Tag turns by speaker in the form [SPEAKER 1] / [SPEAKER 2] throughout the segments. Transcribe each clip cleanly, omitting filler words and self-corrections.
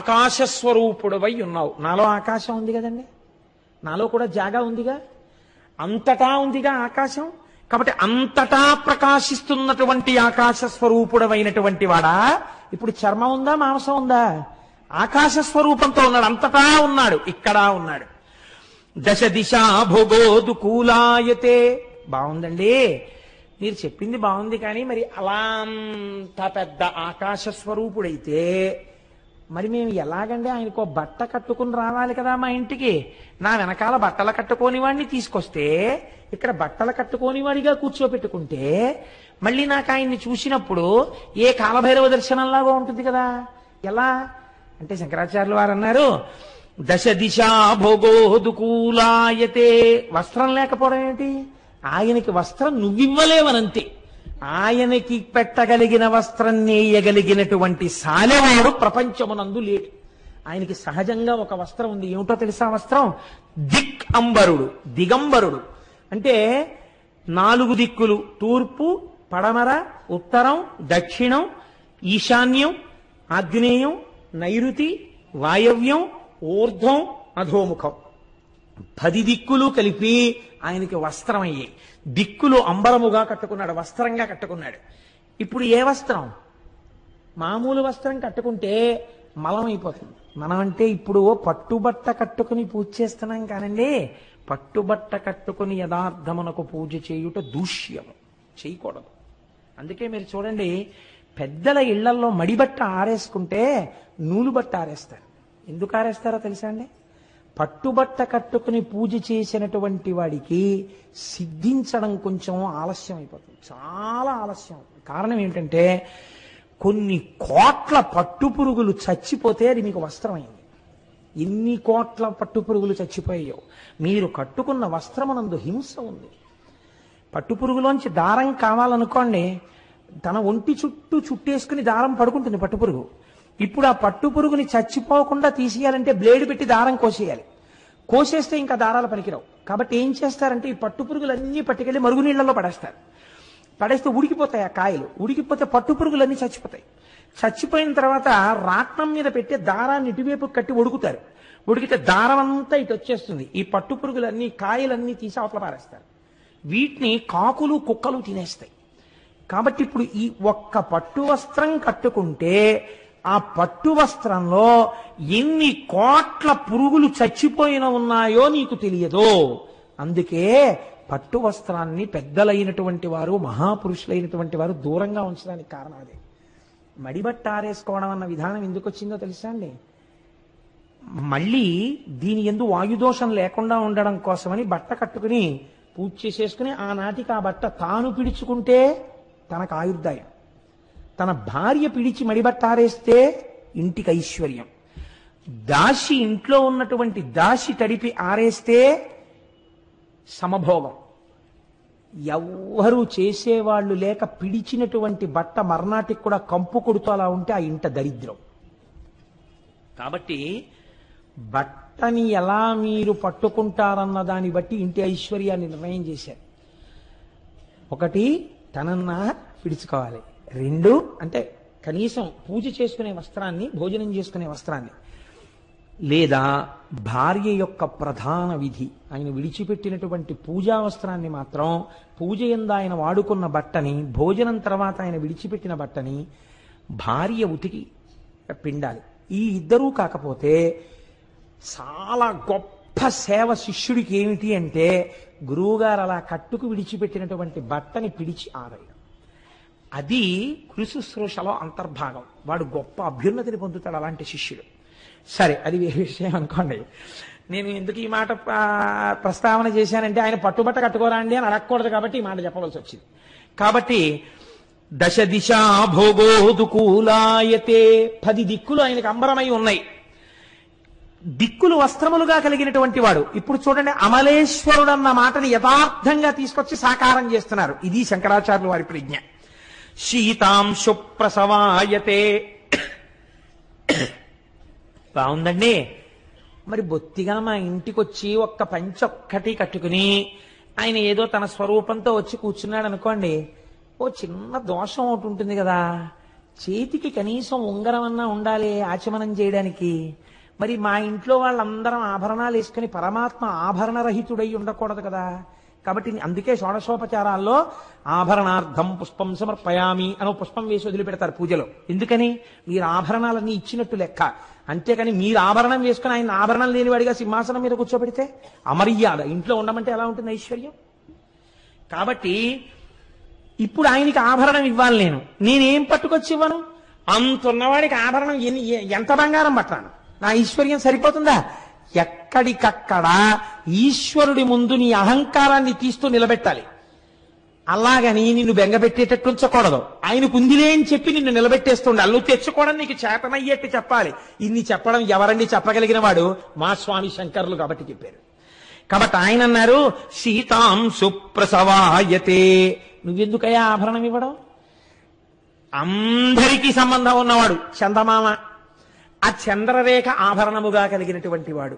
[SPEAKER 1] ఆకాశస్వరూపుడవై ఉన్నావు. నాలో ఆకాశం ఉంది కదండి, నాలో కూడా జాగా ఉందిగా, అంతటా ఉందిగా ఆకాశం. కాబట్టి అంతటా ప్రకాశిస్తున్నటువంటి ఆకాశ స్వరూపుడమైనటువంటి వాడా. ఇప్పుడు చర్మం ఉందా, మాంసం ఉందా? ఆకాశ స్వరూపంతో ఉన్నాడు, అంతటా ఉన్నాడు, ఇక్కడ ఉన్నాడు. దశ దిశా భోగోదుకూలాయతే. బాగుందండి, మీరు చెప్పింది బాగుంది. కానీ మరి అలా అంత పెద్ద ఆకాశ స్వరూపుడైతే మరి మేము ఎలాగండి ఆయనకో బట్ట కట్టుకుని రావాలి కదా మా ఇంటికి. నా వెనకాల బట్టలు కట్టుకోని వాడిని తీసుకొస్తే ఇక్కడ బట్టలు కట్టుకోని వాడిగా కూర్చోపెట్టుకుంటే మళ్ళీ నాకు ఆయన్ని చూసినప్పుడు ఏ కాలభైరవ దర్శనంలాగా ఉంటుంది కదా. ఎలా అంటే శంకరాచార్యులు వారు అన్నారు, దశ దిశా భోగోదుకూలాయతే. వస్త్రం లేకపోవడం ఏంటి? ఆయనకి వస్త్రం నువ్వివ్వలేవనంతే. ఆయనకి పెట్టగలిగిన వస్త్రం నేయగలిగినటువంటి సాలెవాడు ప్రపంచమునందు లేడు. ఆయనకి సహజంగా ఒక వస్త్రం ఉంది. ఏమిటో తెలుసా వస్త్రం? దిక్ అంబరుడు, దిగంబరుడు. అంటే 4 దిక్కులు, తూర్పు, పడమర, ఉత్తరం, దక్షిణం, ఈశాన్యం, ఆగ్నేయం, నైరుతి, వాయవ్యం, ఊర్ధ్వం, అధోముఖం, 10 దిక్కులు కలిపి ఆయనకి వస్త్రం అయ్యాయి. దిక్కులు అంబరముగా కట్టుకున్నాడు, వస్త్రంగా కట్టుకున్నాడు. ఇప్పుడు ఏ వస్త్రం? మామూలు వస్త్రం కట్టుకుంటే మలం అయిపోతుంది. మనం అంటే ఇప్పుడు పట్టుబట్ట కట్టుకుని పూజ చేస్తున్నాం కానండి, పట్టుబట్ట కట్టుకుని యథార్థమునకు పూజ చేయుట దూష్యము, చేయకూడదు. అందుకే మీరు చూడండి, పెద్దల ఇళ్లల్లో మడిబట్ట ఆరేసుకుంటే నూలు బట్ట ఆరేస్తారు. ఎందుకు ఆరేస్తారో తెలుసా అండి? పట్టుబట్ట కట్టుకుని పూజ చేసినటువంటి వాడికి సిద్ధించడం కొంచెం ఆలస్యం అయిపోతుంది, చాలా ఆలస్యం. కారణం ఏంటంటే కొన్ని కోట్ల పట్టుపురుగులు చచ్చిపోతే అది మీకు వస్త్రం అయింది. ఎన్ని కోట్ల పట్టుపురుగులు చచ్చిపోయాయో. మీరు కట్టుకున్న వస్త్రమునందు హింస ఉంది. పట్టుపురుగులోంచి దారం కావాలనుకోండి, తన ఒంటి చుట్టూ చుట్టేసుకుని దారం పడుకుంటుంది పట్టుపురుగు. ఇప్పుడు ఆ పట్టుపురుగుని చచ్చిపోకుండా తీసేయాలంటే బ్లేడ్ పెట్టి దారం కోసేయాలి. కోసేస్తే ఇంకా దారాలు పనికిరావు. కాబట్టి ఏం చేస్తారంటే ఈ పట్టుపురుగులన్నీ పట్టుకెళ్ళి మరుగునీళ్లలో పడేస్తారు. పడేస్తే ఉడికిపోతాయి ఆ కాయలు. ఉడికిపోతే పట్టుపురుగులన్నీ చచ్చిపోతాయి. చచ్చిపోయిన తర్వాత రాట్నం మీద పెట్టి దారాన్ని ఇటువైపు కట్టి ఉడుకుతారు. ఉడికితే దారం అంతా ఇటు వచ్చేస్తుంది. ఈ పట్టుపురుగులన్నీ కాయలన్నీ తీసి అవతల పారేస్తారు. వీటిని కాకులు కుక్కలు తినేస్తాయి. కాబట్టి ఇప్పుడు ఈ ఒక్క పట్టు వస్త్రం కట్టుకుంటే ఆ పట్టు వస్త్రంలో ఎన్ని కోట్ల పురుగులు చచ్చిపోయిన ఉన్నాయో నీకు తెలియదు. అందుకే పట్టు వస్త్రాన్ని పెద్దలైనటువంటి వారు, మహాపురుషులైనటువంటి వారు దూరంగా ఉంచడానికి కారణం అదే. మడిబట్ట ఆరేసుకోవడం అన్న విధానం ఎందుకు వచ్చిందో తెలుసా అండి? మళ్ళీ దీని యందు వాయుదోషం లేకుండా ఉండడం కోసమని బట్ట కట్టుకుని పూజ చేసేసుకుని ఆనాటికి ఆ బట్ట తాను పిడుచుకుంటే తనకు ఆయుర్దాయం, తన భార్య పిడిచి మడిబట్ట ఆరేస్తే ఇంటికి ఐశ్వర్యం, దాసి ఇంట్లో ఉన్నటువంటి దాసి తడిపి ఆరేస్తే సమభోగం. ఎవ్వరూ చేసేవాళ్లు లేక పిడిచినటువంటి బట్ట మర్నాటికి కూడా కంపు కొడుతూ అలా ఉంటే ఆ ఇంట దరిద్రం. కాబట్టి బట్టని ఎలా మీరు పట్టుకుంటారన్న దాన్ని బట్టి ఇంటి ఐశ్వర్యాన్ని నిర్ణయం చేశారు. ఒకటి, తనన్నా పిడుచుకోవాలి. 2, అంటే కనీసం పూజ చేసుకునే వస్త్రాన్ని, భోజనం చేసుకునే వస్త్రాన్ని, లేదా భార్య యొక్క ప్రధాన విధి ఆయన విడిచిపెట్టినటువంటి పూజా వస్త్రాన్ని మాత్రం, పూజ యందు ఆయన వాడుకున్న బట్టని, భోజనం తర్వాత ఆయన విడిచిపెట్టిన బట్టని భార్య ఉతికి పిండాలి. ఈ ఇద్దరూ కాకపోతే చాలా గొప్ప సేవ శిష్యుడికి ఏమిటి అంటే, గురువుగారు అలా కట్టుకు విడిచిపెట్టినటువంటి బట్టని పిడిచి ఆరేయడం. అది గురుశుశ్రూషలో అంతర్భాగం. వాడు గొప్ప అభ్యున్నతిని పొందుతాడు అలాంటి శిష్యుడు. సరే, అది వేరే విషయం అనుకోండి. నేను ఎందుకు ఈ మాట ప్రస్తావన చేశానంటే, ఆయన పట్టుబట్ట కట్టుకోరా అండి అని అడగకూడదు కాబట్టి ఈ మాట చెప్పవలసి వచ్చింది. కాబట్టి దశ దిశా భోగోదుకూలాయతే, 10 దిక్కులు ఆయనకు అంబరమై ఉన్నాయి. దిక్కులు వస్త్రములుగా కలిగినటువంటి వాడు. ఇప్పుడు చూడండి, అమలేశ్వరుడు అన్న మాటని యథార్థంగా తీసుకొచ్చి సాకారం చేస్తున్నారు. ఇది శంకరాచార్యులు వారి ప్రజ్ఞ. శీతాంశు ప్రసవాయతే, బాగుందండి. మరి బొత్తిగా మా ఇంటికి వచ్చి ఒక్క పంచె ఒక్కటి కట్టుకుని ఆయన ఏదో తన స్వరూపంతో వచ్చి కూర్చున్నాడు అనుకోండి, ఓ చిన్న దోషం ఒకటి ఉంటుంది కదా, చేతికి కనీసం ఉంగరం అన్నా ఉండాలి ఆచమనం చేయడానికి. మరి మా ఇంట్లో వాళ్ళందరం ఆభరణాలు వేసుకుని పరమాత్మ ఆభరణరహితుడై ఉండకూడదు కదా. కాబట్టి అందుకే షోడశోపచారాల్లో ఆభరణార్థం పుష్పం సమర్పయామి అని పుష్పం వేసి వదిలిపెడతారు పూజలో. ఎందుకని? మీరు ఆభరణాలన్నీ ఇచ్చినట్టు లెక్క. అంతేకాని మీరు ఆభరణం వేసుకుని ఆయన ఆభరణం లేనివాడిగా సింహాసనం మీద కూర్చోబెడితే అమర్యాద. ఇంట్లో ఉండమంటే ఎలా ఉంటుంది ఐశ్వర్యం? కాబట్టి ఇప్పుడు ఆయనకి ఆభరణం ఇవ్వాలి. నేనేం పట్టుకొచ్చి ఇవ్వను? అంతున్నవాడికి ఆభరణం ఎంత బంగారం పట్టాను? నా ఐశ్వర్యం సరిపోతుందా? ఎక్కడికక్కడ ఈశ్వరుడి ముందు నీ అహంకారాన్ని తీస్తూ నిలబెట్టాలి. అలాగని నిన్ను బెంగపెట్టేటట్టు ఉంచకూడదు. ఆయన కుందిలే అని చెప్పి నిన్ను నిలబెట్టేస్తుండాలి. నువ్వు తెచ్చుకోవడం నీకు చేతనయ్యేట్టు చెప్పాలి. ఇన్ని చెప్పడం ఎవరండి చెప్పగలిగిన వాడు? మా స్వామి శంకరులు కాబట్టి చెప్పారు. కాబట్టి ఆయన అన్నారు, సీతాం సుప్రసవాయతే. నువ్వెందుకయ్యా ఆభరణం ఇవ్వడం? అందరికీ సంబంధం ఉన్నవాడు చందమామ. ఆ చంద్రరేఖ ఆభరణముగా కలిగినటువంటి వాడు.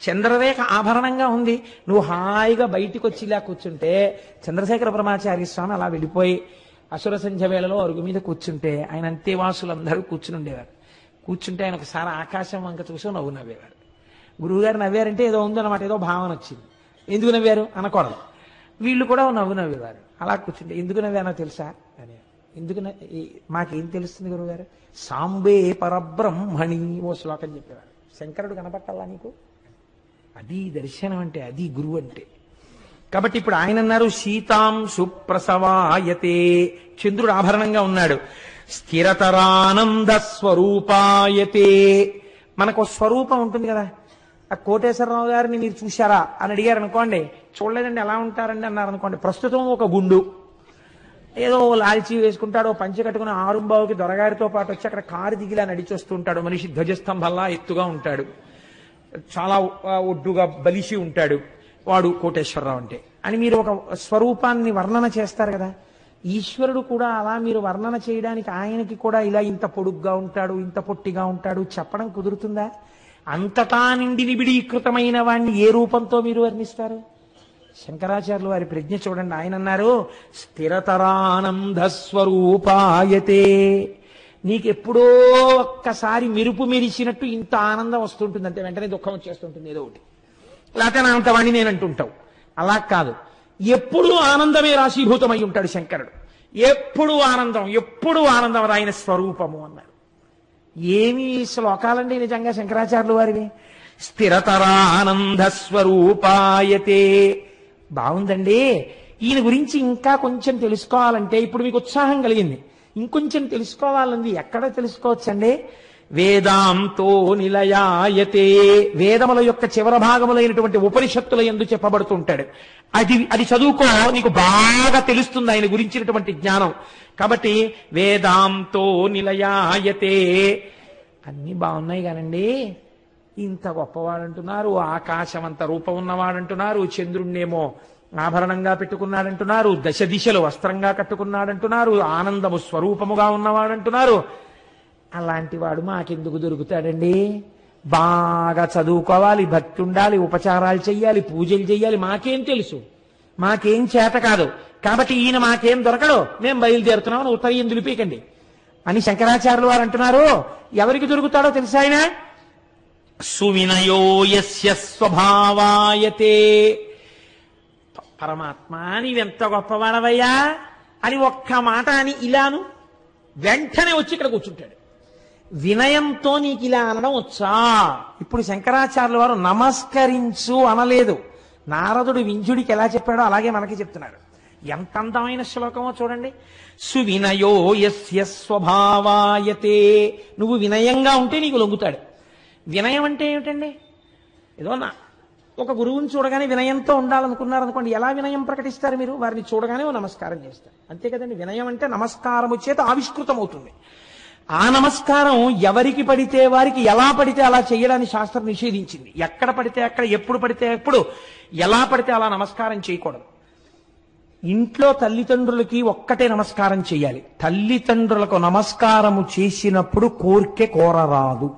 [SPEAKER 1] చంద్రరేఖ ఆభరణంగా ఉంది. నువ్వు హాయిగా బయటికి వచ్చి ఇలా కూర్చుంటే, చంద్రశేఖర బ్రహ్మచారి స్వామి అలా వెళ్ళిపోయి అసుర సంధ్య వేళలో అరుగు మీద కూర్చుంటే ఆయన అంతేవాసులందరూ కూర్చుని ఉండేవారు. కూర్చుంటే ఆయన ఒకసారి ఆకాశం వంక చూసి నవ్వు నవ్వేవారు. గురువుగారు నవ్వారంటే ఏదో ఉందన్నమాట, ఏదో భావన వచ్చింది. ఎందుకు నవ్వారు అనకూడదు. వీళ్ళు కూడా నవ్వు నవ్వేవారు. అలా కూర్చుంటే ఎందుకు నవ్వానో తెలుసా అని. ఎందుకు మాకేం తెలుస్తుంది గురువుగారు? సాంబే పరబ్రహ్మణి ఓ శ్లోకం చెప్పేవారు. శంకరుడు కనపట్టాలా నీకు? అది దర్శనం అంటే, అది గురువు అంటే. కాబట్టి ఇప్పుడు ఆయన అన్నారు, సీతాం సుప్రసవాయతే. చంద్రుడు ఆభరణంగా ఉన్నాడు. స్థిరతరానంద స్వరూపాయతే. మనకు స్వరూపం ఉంటుంది కదా. ఆ కోటేశ్వరరావు గారిని మీరు చూశారా అని అడిగారు అనుకోండి, చూడలేదండి ఎలా ఉంటారండి అన్నారు అనుకోండి, ప్రస్తుతం ఒక గుండు, ఏదో లాల్చీ వేసుకుంటాడు, పంచె కట్టుకుని ఆరుంబావుకి దొరగారితో పాటు వచ్చి అక్కడ కారు దిగిలా నడిచొస్తుంటాడు. మనిషి ధ్వజస్తంభంలా ఎత్తుగా ఉంటాడు, చాలా ఒడ్డుగా బలిసి ఉంటాడు. వాడు కోటేశ్వరరావు అంటే అని మీరు ఒక స్వరూపాన్ని వర్ణన చేస్తారు కదా. ఈశ్వరుడు కూడా అలా మీరు వర్ణన చేయడానికి ఆయనకి కూడా ఇలా ఇంత పొడుగ్గా ఉంటాడు, ఇంత పొట్టిగా ఉంటాడు చెప్పడం కుదురుతుందా? అంతటా నిండి నిబిడీకృతమైన వాణ్ణి ఏ రూపంతో మీరు వర్ణిస్తారు? శంకరాచార్యులు వారి ప్రజ్ఞ చూడండి. ఆయన అన్నారు, స్థిరతరానంద స్వరూపాయతే. నీకెప్పుడో ఒక్కసారి మెరుపు మెరిసినట్టు ఇంత ఆనందం వస్తుంటుంది, అంతే వెంటనే దుఃఖం వచ్చేస్తుంటుంది ఏదో ఒకటి, లేకపోతే నా అంతవాణి నేను అంటుంటావు. అలా కాదు, ఎప్పుడూ ఆనందమే రాశీభూతమై ఉంటాడు శంకరుడు. ఎప్పుడు ఆనందం ఆయన స్వరూపము అన్నారు. ఏమి శ్లోకాలండి నిజంగా శంకరాచార్యులు వారివి. స్థిరతరానంద స్వరూపాయతే. బాగుందండి. ఈయన గురించి ఇంకా కొంచెం తెలుసుకోవాలంటే ఇప్పుడు మీకు ఉత్సాహం కలిగింది, ఇంకొంచెం తెలుసుకోవాలంది. ఎక్కడ తెలుసుకోవచ్చండి? వేదాంతో నిలయాయతే. వేదముల యొక్క చివర భాగములైనటువంటి ఉపనిషత్తుల యందు చెప్పబడుతుంటాడు. అది చదువుకో, నీకు బాగా తెలుస్తుంది ఆయన గురించినటువంటి జ్ఞానం. కాబట్టి వేదాంతో నిలయాయతే. అన్ని బాగున్నాయి కానండి, ఇంత గొప్పవాడంటున్నారు, ఆకాశం అంత రూపం ఉన్నవాడంటున్నారు, చంద్రుణ్ణేమో ఆభరణంగా పెట్టుకున్నాడంటున్నారు, దశ దిశలు వస్త్రంగా కట్టుకున్నాడంటున్నారు, ఆనందము స్వరూపముగా ఉన్నవాడంటున్నారు. అలాంటి వాడు మాకెందుకు దొరుకుతాడండి? బాగా చదువుకోవాలి, భక్తి ఉండాలి, ఉపచారాలు చెయ్యాలి, పూజలు చెయ్యాలి. మాకేం తెలుసు, మాకేం చేత కాదు. కాబట్టి ఈయన మాకేం దొరకడు, మేము బయలుదేరుతున్నామని ఉత్తరీయం దులిపీకండి అని శంకరాచార్యులు వారు అంటున్నారు. ఎవరికి దొరుకుతాడో తెలుసా ఆయన? సువినయో యస్య స్వభావాయతే. పరమాత్మ నీవెంత గొప్పవాడవయ్యా అని ఒక్క మాట అని ఇలాను వెంటనే వచ్చి ఇక్కడ కూర్చుంటాడు. వినయంతో నీకు ఇలా అనడం వచ్చా? ఇప్పుడు శంకరాచార్యుల వారు నమస్కరించు అనలేదు. నారదుడు వింజుడికి ఎలా చెప్పాడో అలాగే మనకి చెప్తున్నాడు. ఎంత అందమైన శ్లోకమో చూడండి. సువినయో యస్య స్వభావాయతే. నువ్వు వినయంగా ఉంటే నీకు లొంగుతాడు. వినయం అంటే ఏమిటండి? ఏదో ఒక గురువుని చూడగానే వినయంతో ఉండాలనుకున్నారనుకోండి, ఎలా వినయం ప్రకటిస్తారు మీరు? వారిని చూడగానే ఓ నమస్కారం చేస్తారు, అంతే కదండి. వినయం అంటే నమస్కారము చేత ఆవిష్కృతం అవుతుంది. ఆ నమస్కారం ఎవరికి పడితే వారికి, ఎలా పడితే అలా చేయడాన్ని శాస్త్రం నిషేధించింది. ఎక్కడ పడితే అక్కడ, ఎప్పుడు పడితే ఎప్పుడు, ఎలా పడితే అలా నమస్కారం చేయకూడదు. ఇంట్లో తల్లిదండ్రులకి ఒక్కటే నమస్కారం చేయాలి. తల్లిదండ్రులకు నమస్కారము చేసినప్పుడు కోరికే కోరరాదు.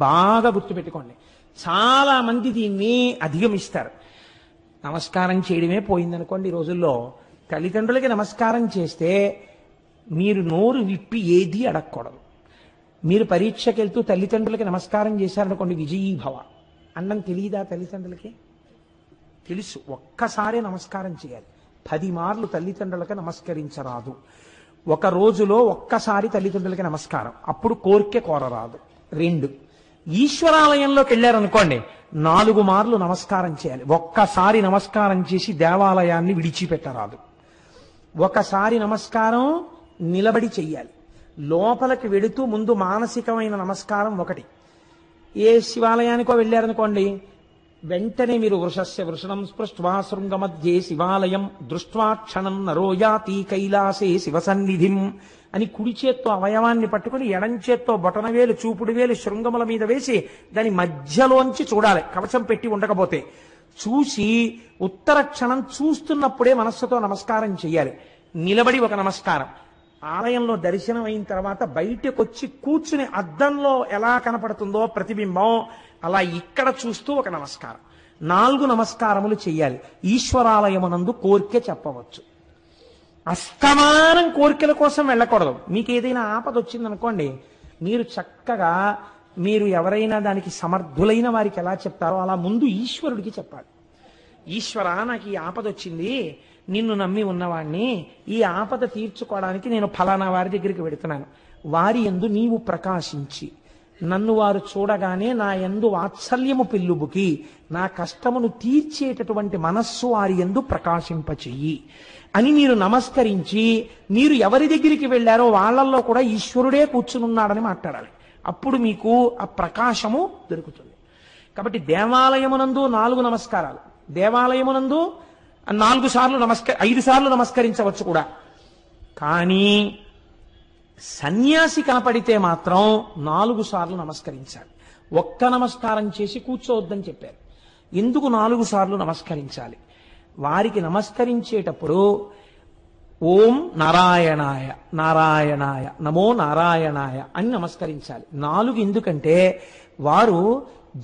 [SPEAKER 1] బాగా గుర్తుపెట్టుకోండి. చాలా మంది దీన్ని అధిగమిస్తారు. నమస్కారం చేయడమే పోయిందనుకోండి. ఈ రోజుల్లో తల్లిదండ్రులకి నమస్కారం చేస్తే మీరు నోరు విప్పి ఏది అడగకూడదు. మీరు పరీక్షకి వెళ్తూ తల్లిదండ్రులకి నమస్కారం చేశారనుకోండి, విజయీభవ అన్నం తెలియదా? తల్లిదండ్రులకి తెలుసు. ఒక్కసారి నమస్కారం చేయాలి. 10 మార్లు తల్లిదండ్రులకి నమస్కరించరాదు. ఒక రోజులో ఒక్కసారి తల్లిదండ్రులకి నమస్కారం, అప్పుడు కోరిక కోరరాదు. 2, ఈశ్వరాలయంలోకి వెళ్ళారనుకోండి 4 మార్లు నమస్కారం చేయాలి. ఒక్కసారి నమస్కారం చేసి దేవాలయాన్ని విడిచిపెట్టరాదు. ఒకసారి నమస్కారం నిలబడి చెయ్యాలి. లోపలికి వెడుతూ ముందు మానసికమైన నమస్కారం ఒకటి. ఏ శివాలయానికో వెళ్ళారనుకోండి, వెంటనే మీరు వృషస్య వృషణం స్పృష్ట్వా శృంగమధ్యే శివాలయం దృష్ట్వా క్షణం నరోయాతి కైలాసే శివసన్నిధిం అని కుడి చేత్తో అవయవాన్ని పట్టుకుని ఎడం చేత్తో బొటనవేలు చూపుడు వేలు శృంగముల మీద వేసి దాని మధ్యలోంచి చూడాలి, కవచం పెట్టి ఉండకపోతే. చూసి ఉత్తర క్షణం చూస్తున్నప్పుడే మనస్సుతో నమస్కారం చెయ్యాలి. నిలబడి ఒక నమస్కారం. ఆలయంలో దర్శనం అయిన తర్వాత బయటకు వచ్చి కూర్చుని అద్దంలో ఎలా కనపడుతుందో ప్రతిబింబం అలా ఇక్కడ చూస్తూ ఒక నమస్కారం. 4 నమస్కారములు చెయ్యాలి. ఈశ్వరాలయమునందు కోరిక చెప్పవచ్చు. అస్తమానం కోరికల కోసం వెళ్ళకూడదు. మీకు ఏదైనా ఆపద వచ్చిందనుకోండి, మీరు చక్కగా మీరు ఎవరైనా దానికి సమర్థులైన వారికి ఎలా చెప్తారో అలా ముందు ఈశ్వరుడికి చెప్పాలి. ఈశ్వర, నాకు ఈ ఆపద వచ్చింది, నిన్ను నమ్మి ఉన్నవాణ్ణి, ఈ ఆపద తీర్చుకోవడానికి నేను ఫలానా వారి దగ్గరికి వెడుతున్నాను. వారి యందు నీవు ప్రకాశించి నన్ను వారు చూడగానే నా యందు వాత్సల్యము పెళ్ళుబుకి నా కష్టమును తీర్చేటటువంటి మనస్సు వారి యందు ప్రకాశింపచెయ్యి అని మీరు నమస్కరించి, మీరు ఎవరి దగ్గరికి వెళ్ళారో వాళ్ళల్లో కూడా ఈశ్వరుడే కూర్చునున్నాడని మాట్లాడాలి. అప్పుడు మీకు ఆ ప్రకాశము దొరుకుతుంది. కాబట్టి దేవాలయమునందు 4 నమస్కారాలు, దేవాలయమునందు 4 సార్లు 5 సార్లు నమస్కరించవచ్చు కూడా. కానీ సన్యాసి కనపడితే మాత్రం 4 సార్లు నమస్కరించాలి. ఒక్క నమస్కారం చేసి కూర్చోవద్దని చెప్పారు. ఎందుకు 4 సార్లు నమస్కరించాలి? వారికి నమస్కరించేటప్పుడు ఓం నారాయణాయ నారాయణాయ నమో నారాయణాయ అని నమస్కరించాలి. 4 ఎందుకంటే వారు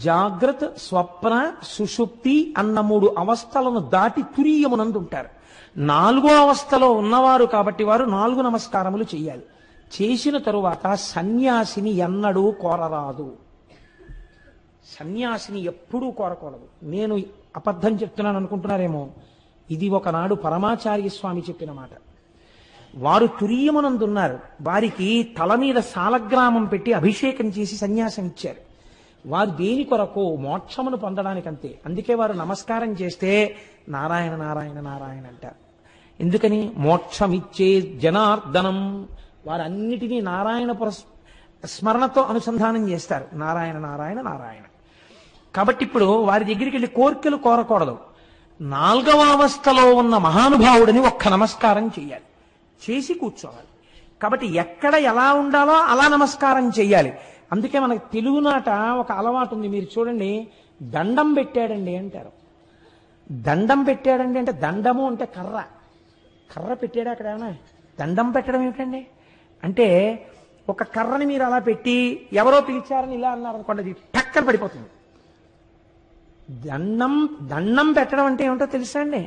[SPEAKER 1] జాగ్రత్త స్వప్న సుషుప్తి అన్న 3 అవస్థలను దాటి తురీయమునందు ఉంటారు. 4వ అవస్థలో ఉన్నవారు కాబట్టి వారు 4 నమస్కారములు చెయ్యాలి. చేసిన తరువాత సన్యాసిని ఎన్నడూ కోరరాదు. సన్యాసిని ఎప్పుడూ కోరకూడదు. నేను అబద్ధం చెప్తున్నాను అనుకుంటున్నారేమో, ఇది ఒకనాడు పరమాచార్య స్వామి చెప్పిన మాట. వారు తురీయమునందున్నారు. వారికి తల మీద సాలగ్రామం పెట్టి అభిషేకం చేసి సన్యాసం ఇచ్చారు. వారు దేని కొరకు? మోక్షమును పొందడానికంతే. అందుకే వారు నమస్కారం చేస్తే నారాయణ నారాయణ నారాయణ అంటారు. ఎందుకని? మోక్షమిచ్చే జనార్దనం. వారన్నిటినీ నారాయణ స్మరణతో అనుసంధానం చేస్తారు. నారాయణ నారాయణ నారాయణ. కాబట్టి ఇప్పుడు వారి దగ్గరికి వెళ్ళి కోరికలు కోరకూడదు. 4వ అవస్థలో ఉన్న మహానుభావుడిని ఒక్క నమస్కారం చెయ్యాలి, చేసి కూర్చోవాలి. కాబట్టి ఎక్కడ ఎలా ఉండాలో అలా నమస్కారం చెయ్యాలి. అందుకే మనకి తెలుగునాట ఒక అలవాటు ఉంది. మీరు చూడండి, దండం పెట్టాడండి అంటారు. దండం పెట్టాడండి అంటే దండము అంటే కర్ర. కర్ర పెట్టాడు అక్కడ. ఏమన్నా దండం పెట్టడం ఏమిటండి అంటే, ఒక కర్రని మీరు అలా పెట్టి ఎవరో పిలిచారని ఇలా అన్నారు అనుకోండి, అది టక్కన పడిపోతుంది. దండం పెట్టడం అంటే ఏమిటో తెలుసా అండి?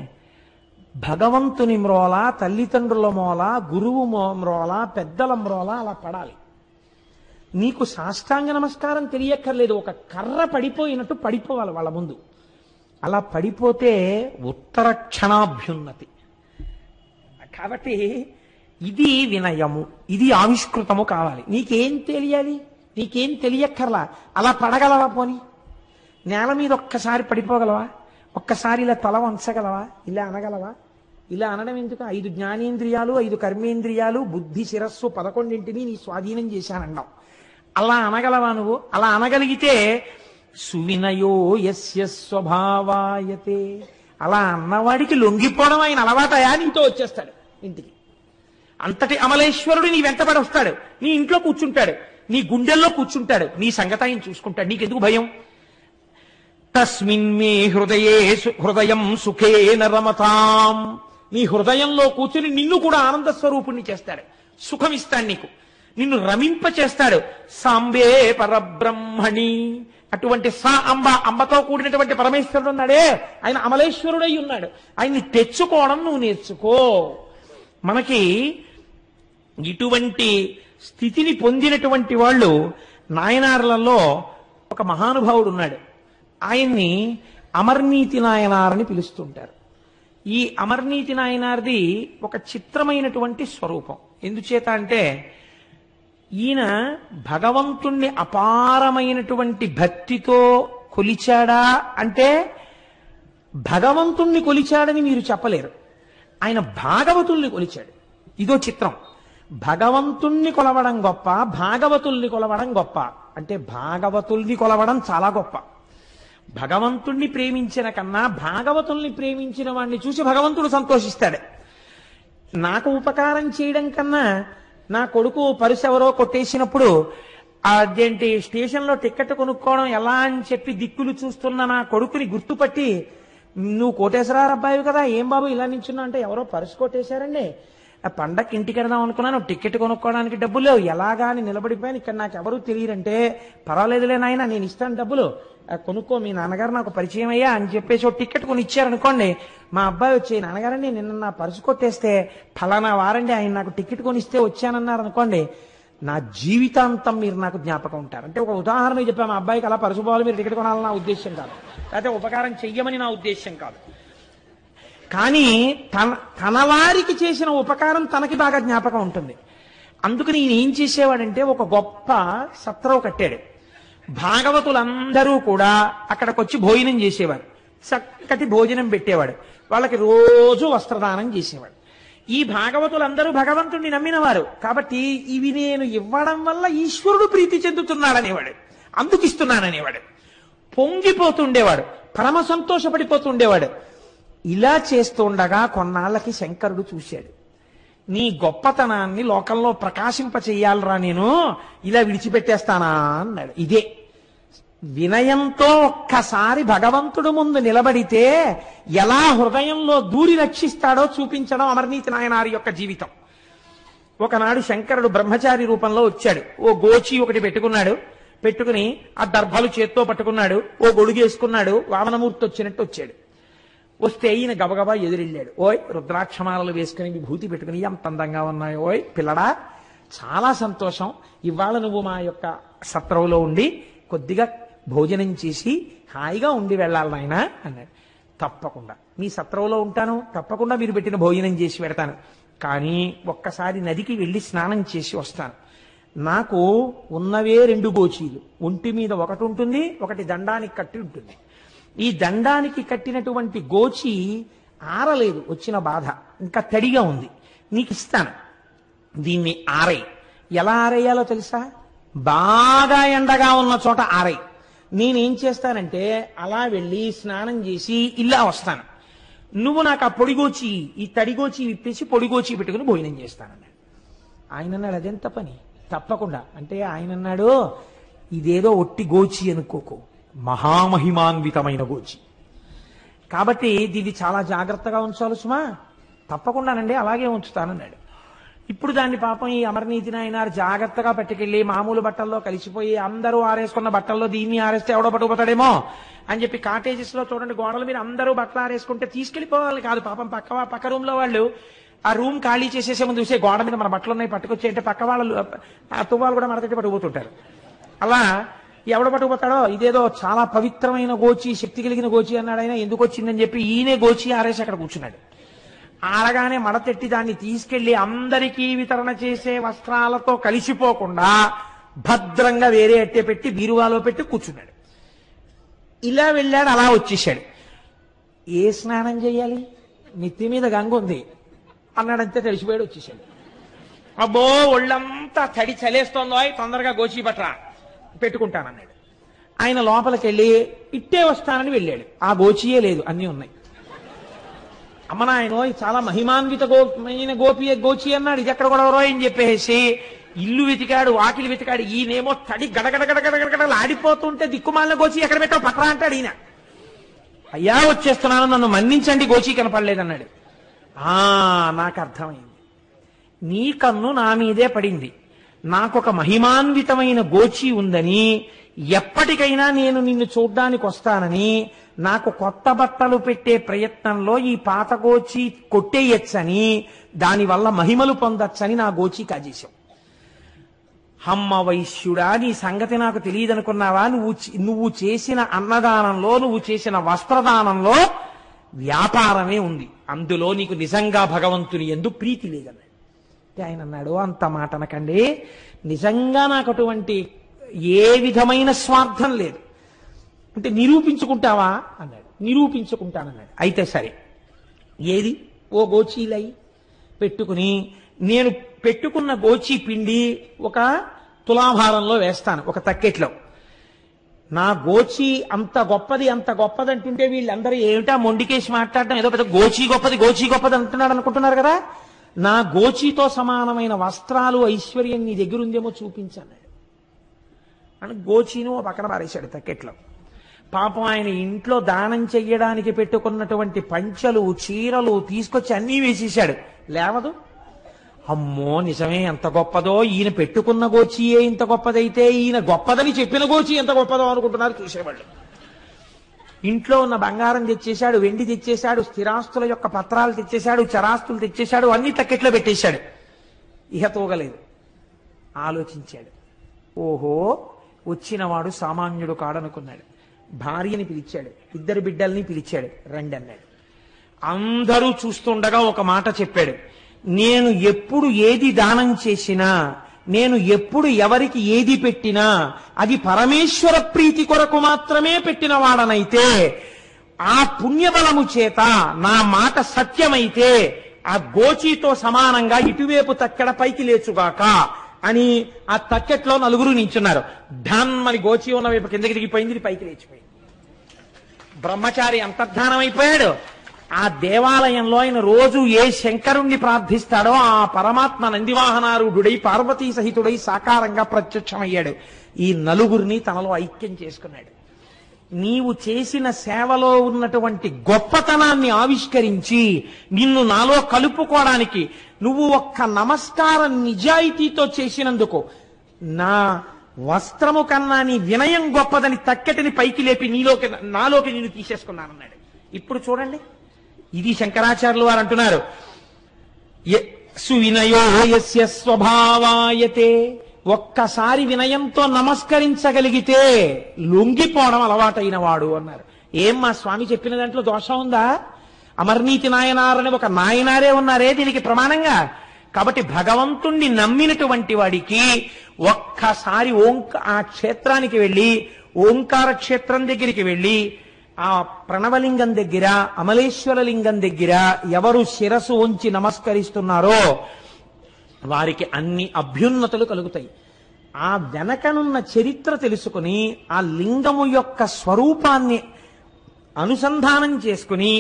[SPEAKER 1] భగవంతుని మ్రోల, తల్లిదండ్రుల మోల, గురువు మ్రోల, పెద్దల మ్రోల అలా పడాలి. నీకు సాష్టాంగ నమస్కారం తెలియక్కర్లేదు. ఒక కర్ర పడిపోయినట్టు పడిపోవాలి వాళ్ళ ముందు. అలా పడిపోతే ఉత్తర క్షణాభ్యున్నతి. కాబట్టి ఇది వినయము, ఇది ఆవిష్కృతము కావాలి. నీకేం తెలియాలి? నీకేం తెలియక్కర్లా. అలా పడగలవా? పోని నేల మీద ఒక్కసారి పడిపోగలవా? ఒక్కసారి ఇలా తల వంచగలవా? ఇలా అనగలవా? ఇలా అనడం ఎందుకు? 5 జ్ఞానేంద్రియాలు, 5 కర్మేంద్రియాలు, బుద్ధి, శిరస్సు 11ని నీ స్వాధీనం చేశానన్నావు. అలా అనగలవా నువ్వు? అలా అనగలిగితే సువినయో యస్య స్వభావాయతే. అలా అన్నవాడికి లొంగిపోవడం ఆయన అలవాటయా? నీతో వచ్చేస్తాడు ఇంటికి. అంతటి అమలేశ్వరుడు నీ వెంటబడి వస్తాడు, నీ ఇంట్లో కూర్చుంటాడు, నీ గుండెల్లో కూర్చుంటాడు, నీ సంగతి ఆయన చూసుకుంటాడు. నీకెందుకు భయం? తస్మిన్ మే హృదయం సుఖేన రమతాం. నీ హృదయంలో కూర్చుని నిన్ను కూడా ఆనంద స్వరూపుణ్ణి చేస్తాడు, సుఖమిస్తాడు నీకు. నిన్ను రమింప చేస్తాడు. సాంబే పరబ్రహ్మణి, అటువంటి అంబతో కూడినటువంటి పరమేశ్వరుడు ఉన్నాడే, ఆయన అమలేశ్వరుడై ఉన్నాడు. ఆయన్ని తెచ్చుకోవడం నువ్వు నేర్చుకో. మనకి ఇటువంటి స్థితిని పొందినటువంటి వాళ్ళు నాయనార్లలో ఒక మహానుభావుడు ఉన్నాడు. ఆయన్ని అమర్నీతి నాయనారని పిలుస్తుంటారు. ఈ అమర్నీతి నాయనార్ది ఒక చిత్రమైనటువంటి స్వరూపం. ఎందుచేత అంటే ఈయన భగవంతుణ్ణి అపారమైనటువంటి భక్తితో కొలిచాడా అంటే భగవంతుణ్ణి కొలిచాడని మీరు చెప్పలేరు. ఆయన భాగవతుల్ని కొలిచాడు. ఇదో చిత్రం. భగవంతుణ్ణి కొలవడం గొప్ప, భాగవతుల్ని కొలవడం గొప్ప. అంటే భాగవతుల్ని కొలవడం చాలా గొప్ప. భగవంతుణ్ణి ప్రేమించిన కన్నా భాగవతుల్ని ప్రేమించిన వాడిని చూసి భగవంతుడు సంతోషిస్తాడు. నాకు ఉపకారం చేయడం కన్నా నా కొడుకు పరుసు ఎవరో కొట్టేసినప్పుడు అదేంటి స్టేషన్లో టికెట్ కొనుక్కోవడం ఎలా అని చెప్పి దిక్కులు చూస్తున్న నా కొడుకుని గుర్తుపట్టి, నువ్వు కోటేశ్వరరావు అబ్బాయి కదా, ఏం బాబు ఇలా నించున్నా అంటే, ఎవరో పరుసు కొట్టేశారండి, ఆ పండక్కి ఇంటికి వెళ్దాం అనుకున్నాను, టికెట్ కొనుక్కోవడానికి డబ్బులు లేవు, ఎలాగా అని నిలబడిపోయాను, ఇక్కడ నాకు ఎవరు తెలియరంటే, పర్వాలేదులే నాయన నేను ఇస్తాను డబ్బులు, కొనుక్కో, మీ నాన్నగారు నాకు పరిచయం అయ్యా అని చెప్పేసి ఒక టికెట్ కొని ఇచ్చారనుకోండి. మా అబ్బాయి వచ్చి, నాన్నగారండి నిన్న నా పరుసు కొట్టేస్తే ఫలానా వారండి ఆయన నాకు టికెట్ కొని ఇస్తే వచ్చానన్నారు అనుకోండి, నా జీవితాంతం మీరు నాకు జ్ఞాపకం ఉంటారు. అంటే ఒక ఉదాహరణ చెప్పాను, మా అబ్బాయికి అలా పరుసు పోవాలి, మీరు టికెట్ కొనాలని నా ఉద్దేశం కాదు, లేకపోతే ఉపకారం చెయ్యమని నా ఉద్దేశం కాదు. కానీ తన వారికి చేసిన ఉపకారం తనకి బాగా జ్ఞాపకం ఉంటుంది. అందుకని ఈయన ఏం చేసేవాడంటే ఒక గొప్ప సత్రం కట్టాడు. భాగవతులందరూ కూడా అక్కడికి వచ్చి భోజనం చేసేవారు. చక్కటి భోజనం పెట్టేవాడు. వాళ్ళకి రోజు వస్త్రదానం చేసేవాడు. ఈ భాగవతులందరూ భగవంతుణ్ణి నమ్మినవారు కాబట్టి ఇవి నేను ఇవ్వడం వల్ల ఈశ్వరుడు ప్రీతి చెందుతున్నాడనేవాడు, అందుకు ఇస్తున్నాననేవాడు. పొంగిపోతుండేవాడు, పరమ సంతోషపడిపోతుండేవాడు. ఇలా చేస్తుండగా కొన్నాళ్ళకి శంకరుడు చూశాడు, నీ గొప్పతనాన్ని లోకంలో ప్రకాశింప చెయ్యాలరా, నేను ఇలా విడిచిపెట్టేస్తానా అన్నాడు. ఇదే వినయంతో ఒక్కసారి భగవంతుడు ముందు నిలబడితే ఎలా హృదయంలో దూరి రక్షిస్తాడో చూపించడం అమర్నీతి నాయనారి యొక్క జీవితం. ఒకనాడు శంకరుడు బ్రహ్మచారి రూపంలో వచ్చాడు. ఓ గోచి ఒకటి పెట్టుకున్నాడు. పెట్టుకుని ఆ దర్భలు చేత్తో పట్టుకున్నాడు. ఓ గొడుగేసుకున్నాడు. వామనమూర్తి వచ్చినట్టు వచ్చాడు. వస్తే ఈయన గబగబా ఎదురెళ్ళాడు. ఓయ్ రుద్రాక్షమాలలు వేసుకుని విభూతి పెట్టుకుని ఎంత అందంగా ఉన్నాయో, ఓయ్ పిల్లడా చాలా సంతోషం, ఇవాళ నువ్వు మా యొక్క సత్రంలో ఉండి కొద్దిగా భోజనం చేసి హాయిగా ఉండి వెళ్ళాలి నాయనా అన్నాడు. తప్పకుండా మీ సత్రంలో ఉంటాను, తప్పకుండా మీరు పెట్టిన భోజనం చేసి పెడతాను, కానీ ఒక్కసారి నదికి వెళ్ళి స్నానం చేసి వస్తాను. నాకు ఉన్నవే 2 గోచీలు, ఒంటి మీద ఒకటి ఉంటుంది, ఒకటి దండానికి కట్టి ఉంటుంది. ఈ దండానికి కట్టినటువంటి గోచి ఆరలేదు, వచ్చిన బాధ ఇంకా తడిగా ఉంది, నీకు ఇస్తాను, దీన్ని ఆరై. ఎలా ఆరేయాలో తెలుసా? బాగా ఎండగా ఉన్న చోట ఆరై. నేనేం చేస్తానంటే అలా వెళ్ళి స్నానం చేసి ఇలా వస్తాను, నువ్వు నాకు ఆ పొడిగోచి ఈ తడిగోచి విప్పేసి పొడిగోచి పెట్టుకుని భోజనం చేస్తానన్నాడు. ఆయన అన్నాడు, అదెంత పని, తప్పకుండా. అంటే ఆయన అన్నాడు, ఇదేదో ఒట్టి గోచి అనుకోకు, మహామహిమాన్వితమైన గోచి, కాబట్టి దీన్ని చాలా జాగ్రత్తగా ఉంచాలి సుమా. తప్పకుండానండి, అలాగే ఉంచుతానన్నాడు. ఇప్పుడు దాన్ని పాపం ఈ అమర్నీతి నాయనారు జాగ్రత్తగా పట్టుకెళ్ళి మామూలు బట్టల్లో కలిసిపోయి అందరూ ఆరేసుకున్న బట్టల్లో దీన్ని ఆరేస్తే ఎవడో పట్టుకుపోతాడేమో అని చెప్పి కాటేజెస్ లో చూడండి, గోడల మీద అందరూ బట్టలు ఆరేసుకుంటే తీసుకెళ్లిపోవాలి కాదు, పాపం పక్క రూమ్ లో వాళ్ళు ఆ రూమ్ ఖాళీ చేసేసే ముందు చూసే గోడ మీద మన బట్టలు ఉన్నాయి పట్టుకొచ్చి అంటే పక్క వాళ్ళు ఆ తువ్వాలు కూడా మడతట్టి పట్టుకుపోతుంటారు. అలా ఎవడ పట్టుకుపోతాడో, ఇదేదో చాలా పవిత్రమైన గోచి, శక్తి కలిగిన గోచి అన్నాడు ఆయన. ఎందుకు వచ్చిందని చెప్పి ఈయనే గోచి ఆరేసి అక్కడ కూర్చున్నాడు. ఆరగానే మడతెట్టి దాన్ని తీసుకెళ్లి అందరికీ వితరణ చేసే వస్త్రాలతో కలిసిపోకుండా భద్రంగా వేరే అట్టే పెట్టి బీరువాలో పెట్టి కూర్చున్నాడు. ఇలా వెళ్ళాడు, అలా వచ్చేసాడు. ఏ స్నానం చేయాలి, నెత్తి మీద గంగ ఉంది అన్నాడంతే, తెలిసిపోయాడు, వచ్చేసాడు. అబ్బో ఒళ్ళంతా తడి చలేస్తోందో, తొందరగా గోచి పట్రా పెట్టుకుంటానన్నాడు. ఆయన లోపలికి వెళ్ళి ఇట్టే వస్తానని వెళ్ళాడు. ఆ గోచియే లేదు, అన్నీ ఉన్నాయి. అమ్మ నాయనో చాలా మహిమాన్విత గోచి అన్నాడు, ఇది ఎక్కడ కూడా అని చెప్పేసి ఇల్లు వెతికాడు, వాకిలి వెతికాడు. ఈయనేమో తడి గడగడగడగడగడలు ఆడిపోతుంటే దిక్కుమాలిన గోచి ఎక్కడ పెట్టావు పట్రా అంటాడు ఈయన. అయ్యా వచ్చేస్తున్నాను, నన్ను మన్నించండి, గోచి కనపడలేదన్నాడు. నాకు అర్థమైంది, నీ కన్ను నా మీదే పడింది, నాకొక మహిమాన్వితమైన గోచి ఉందని, ఎప్పటికైనా నేను నిన్ను చూడ్డానికి వస్తానని, నాకు కొత్త బట్టలు పెట్టే ప్రయత్నంలో ఈ పాత గోచి కొట్టేయచ్చని, దానివల్ల మహిమలు పొందొచ్చని నా గోచి కాజేశావు. అమ్మ వైశ్యుడా, నీ సంగతి నాకు తెలియదనుకున్నావా? నువ్వు చేసిన అన్నదానంలో, నువ్వు చేసిన వస్త్రదానంలో వ్యాపారమే ఉంది, అందులో నీకు నిజంగా భగవంతుని యందు ప్రీతి లేదన్నాడు. ఆయన అన్నాడు, అంత మాట అనకండి, నిజంగా నాకు అటువంటి ఏ విధమైన స్వార్థం లేదు. అంటే నిరూపించుకుంటావా అన్నాడు. నిరూపించుకుంటానన్నాడు. అయితే సరే, ఏది ఓ గోచీలై పెట్టుకుని, నేను పెట్టుకున్న గోచి పిండి ఒక తులాభారంలో వేస్తాను, ఒక తక్కెట్లో. నా గోచి అంత గొప్పది అంటుంటే వీళ్ళందరూ ఏమిటా మొండికేసి మాట్లాడటం, ఏదో పెద్ద గోచి గొప్పది అంటున్నాడు అనుకుంటున్నారు కదా. నా గోచితో సమానమైన వస్త్రాలు, ఐశ్వర్యం నీ దగ్గర ఉందేమో చూపించన్నాడు అని గోచిను పక్కన పారేశాడు తక్కెట్లో. పాపం ఆయన ఇంట్లో దానం చెయ్యడానికి పెట్టుకున్నటువంటి పంచలు, చీరలు తీసుకొచ్చి అన్నీ వేసేశాడు. లేవదు. అమ్మో, నిజమే, ఎంత గొప్పదో, ఈయన పెట్టుకున్న గోచియే ఇంత గొప్పదైతే ఈయన గొప్పదని చెప్పిన గోచి ఎంత గొప్పదో అనుకుంటున్నారు చూసేవాళ్ళు. ఇంట్లో ఉన్న బంగారం తెచ్చేశాడు, వెండి తెచ్చేశాడు, స్థిరాస్తుల యొక్క పత్రాలు తెచ్చేశాడు, చరాస్తులు తెచ్చేశాడు, అన్ని తక్కెట్లో పెట్టేశాడు. ఇహ తోగలేదు. ఆలోచించాడు. ఓహో, వచ్చినవాడు సామాన్యుడు కాడనుకున్నాడు. భార్యని పిలిచాడు, 2 బిడ్డల్ని పిలిచాడు, రండి అన్నాడు. అందరూ చూస్తుండగా ఒక మాట చెప్పాడు, నేను ఎప్పుడు ఏది దానం చేసినా, నేను ఎప్పుడు ఎవరికి ఏది పెట్టినా అది పరమేశ్వర ప్రీతి కొరకు మాత్రమే పెట్టిన వాడనైతే, ఆ పుణ్యబలము చేత నా మాట సత్యమైతే ఆ గోచితో సమానంగా ఇటువైపు తక్కెడ పైకి లేచుగాక అని ఆ తక్కెట్లో 4 నించున్నారు. ధన్మని గోచి ఉన్న వైపు కిందకి దిగిపోయింది, ఇది పైకి లేచిపోయింది. బ్రహ్మచారి అంతర్ధానం అయిపోయాడు. ఆ దేవాలయంలో ఆయన రోజు ఏ శంకరుణ్ణి ప్రార్థిస్తాడో ఆ పరమాత్మ నందివాహనారూఢుడై పార్వతీ సహితుడై సాకారంగా ప్రత్యక్షమయ్యాడు. ఈ 4 తనలో ఐక్యం చేసుకున్నాడు. నీవు చేసిన సేవలో ఉన్నటువంటి గొప్పతనాన్ని ఆవిష్కరించి నిన్ను నాలో కలుపుకోవడానికి నువ్వు ఒక్క నమస్కారం నిజాయితీతో చేసినందుకు నా వస్త్రము కన్నా నీ వినయం గొప్పదని తక్కెటిని పైకి లేపి నాలోకి నిన్ను తీసేసుకున్నానన్నాడు. ఇప్పుడు చూడండి, ఇది శంకరాచార్యులు వారు అంటున్నారు, సువినయో యస్య స్వభావాయతే. ఒక్కసారి వినయంతో నమస్కరించగలిగితే లొంగిపోవడం అలవాటైన వాడు అన్నారు. ఏం మా స్వామి చెప్పిన దాంట్లో దోషం ఉందా? అమర్నీతి నాయనారని ఒక నాయనారే ఉన్నారే దీనికి ప్రమాణంగా. కాబట్టి భగవంతుణ్ణి నమ్మినటువంటి వాడికి ఒక్కసారి ఆ క్షేత్రానికి వెళ్ళి, ఓంకార క్షేత్రం దగ్గరికి వెళ్ళి, ఆ ప్రణవలింగం దగ్గర, అమలేశ్వర లింగం దగ్గర ఎవరు శిరసు ఉంచి నమస్కరిస్తున్నారో వారికి అన్ని అభ్యున్నతులు కలుగుతాయి. ఆ వెనకనున్న చరిత్ర తెలుసుకుని ఆ లింగము యొక్క స్వరూపాన్ని అనుసంధానం చేసుకుని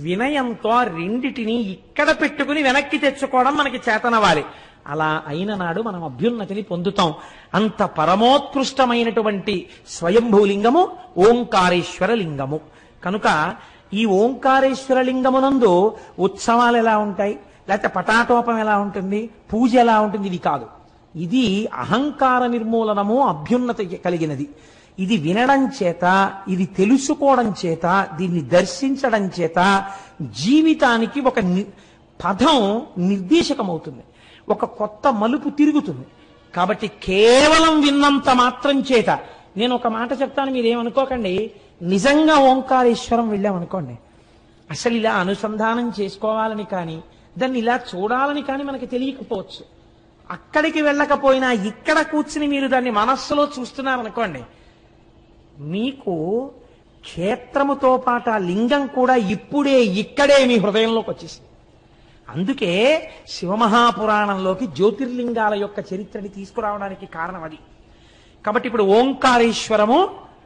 [SPEAKER 1] వినయంతో రెండిటిని ఇక్కడ పెట్టుకుని వెనక్కి తెచ్చుకోవడం మనకి చేతనవాలి. అలా అయిన నాడు మనం అభ్యున్నతిని పొందుతాం. అంత పరమోత్కృష్టమైనటువంటి స్వయంభూలింగము ఓంకారేశ్వర లింగము. కనుక ఈ ఓంకారేశ్వర లింగమునందు ఉత్సవాలు ఎలా ఉంటాయి, లేకపోతే పటాటోపం ఎలా ఉంటుంది, పూజ ఎలా ఉంటుంది, ఇది కాదు. ఇది అహంకార నిర్మూలనము, అభ్యున్నతి కలిగినది. ఇది వినడం చేత, ఇది తెలుసుకోవడం చేత, దీన్ని దర్శించడం చేత జీవితానికి ఒక పదం నిర్దేశకమవుతుంది, ఒక కొత్త మలుపు తిరుగుతుంది. కాబట్టి కేవలం విన్నంత మాత్రం చేత, నేను ఒక మాట చెప్తాను, మీరేమనుకోకండి, నిజంగా ఓంకారేశ్వరం వెళ్ళామనుకోండి, అసలు ఇలా అనుసంధానం చేసుకోవాలని కానీ, దాన్ని ఇలా చూడాలని కానీ మనకి తెలియకపోవచ్చు. అక్కడికి వెళ్ళకపోయినా ఇక్కడ కూర్చుని మీరు దాన్ని మనస్సులో చూస్తున్నారనుకోండి, మీకు క్షేత్రముతో పాటు ఆ లింగం కూడా ఇప్పుడే ఇక్కడే మీ హృదయంలోకి వచ్చేసింది. అందుకే శివమహాపురాణంలోకి జ్యోతిర్లింగాల యొక్క చరిత్రని తీసుకురావడానికి కారణం అది. కాబట్టి ఇప్పుడు ఓంకారేశ్వరము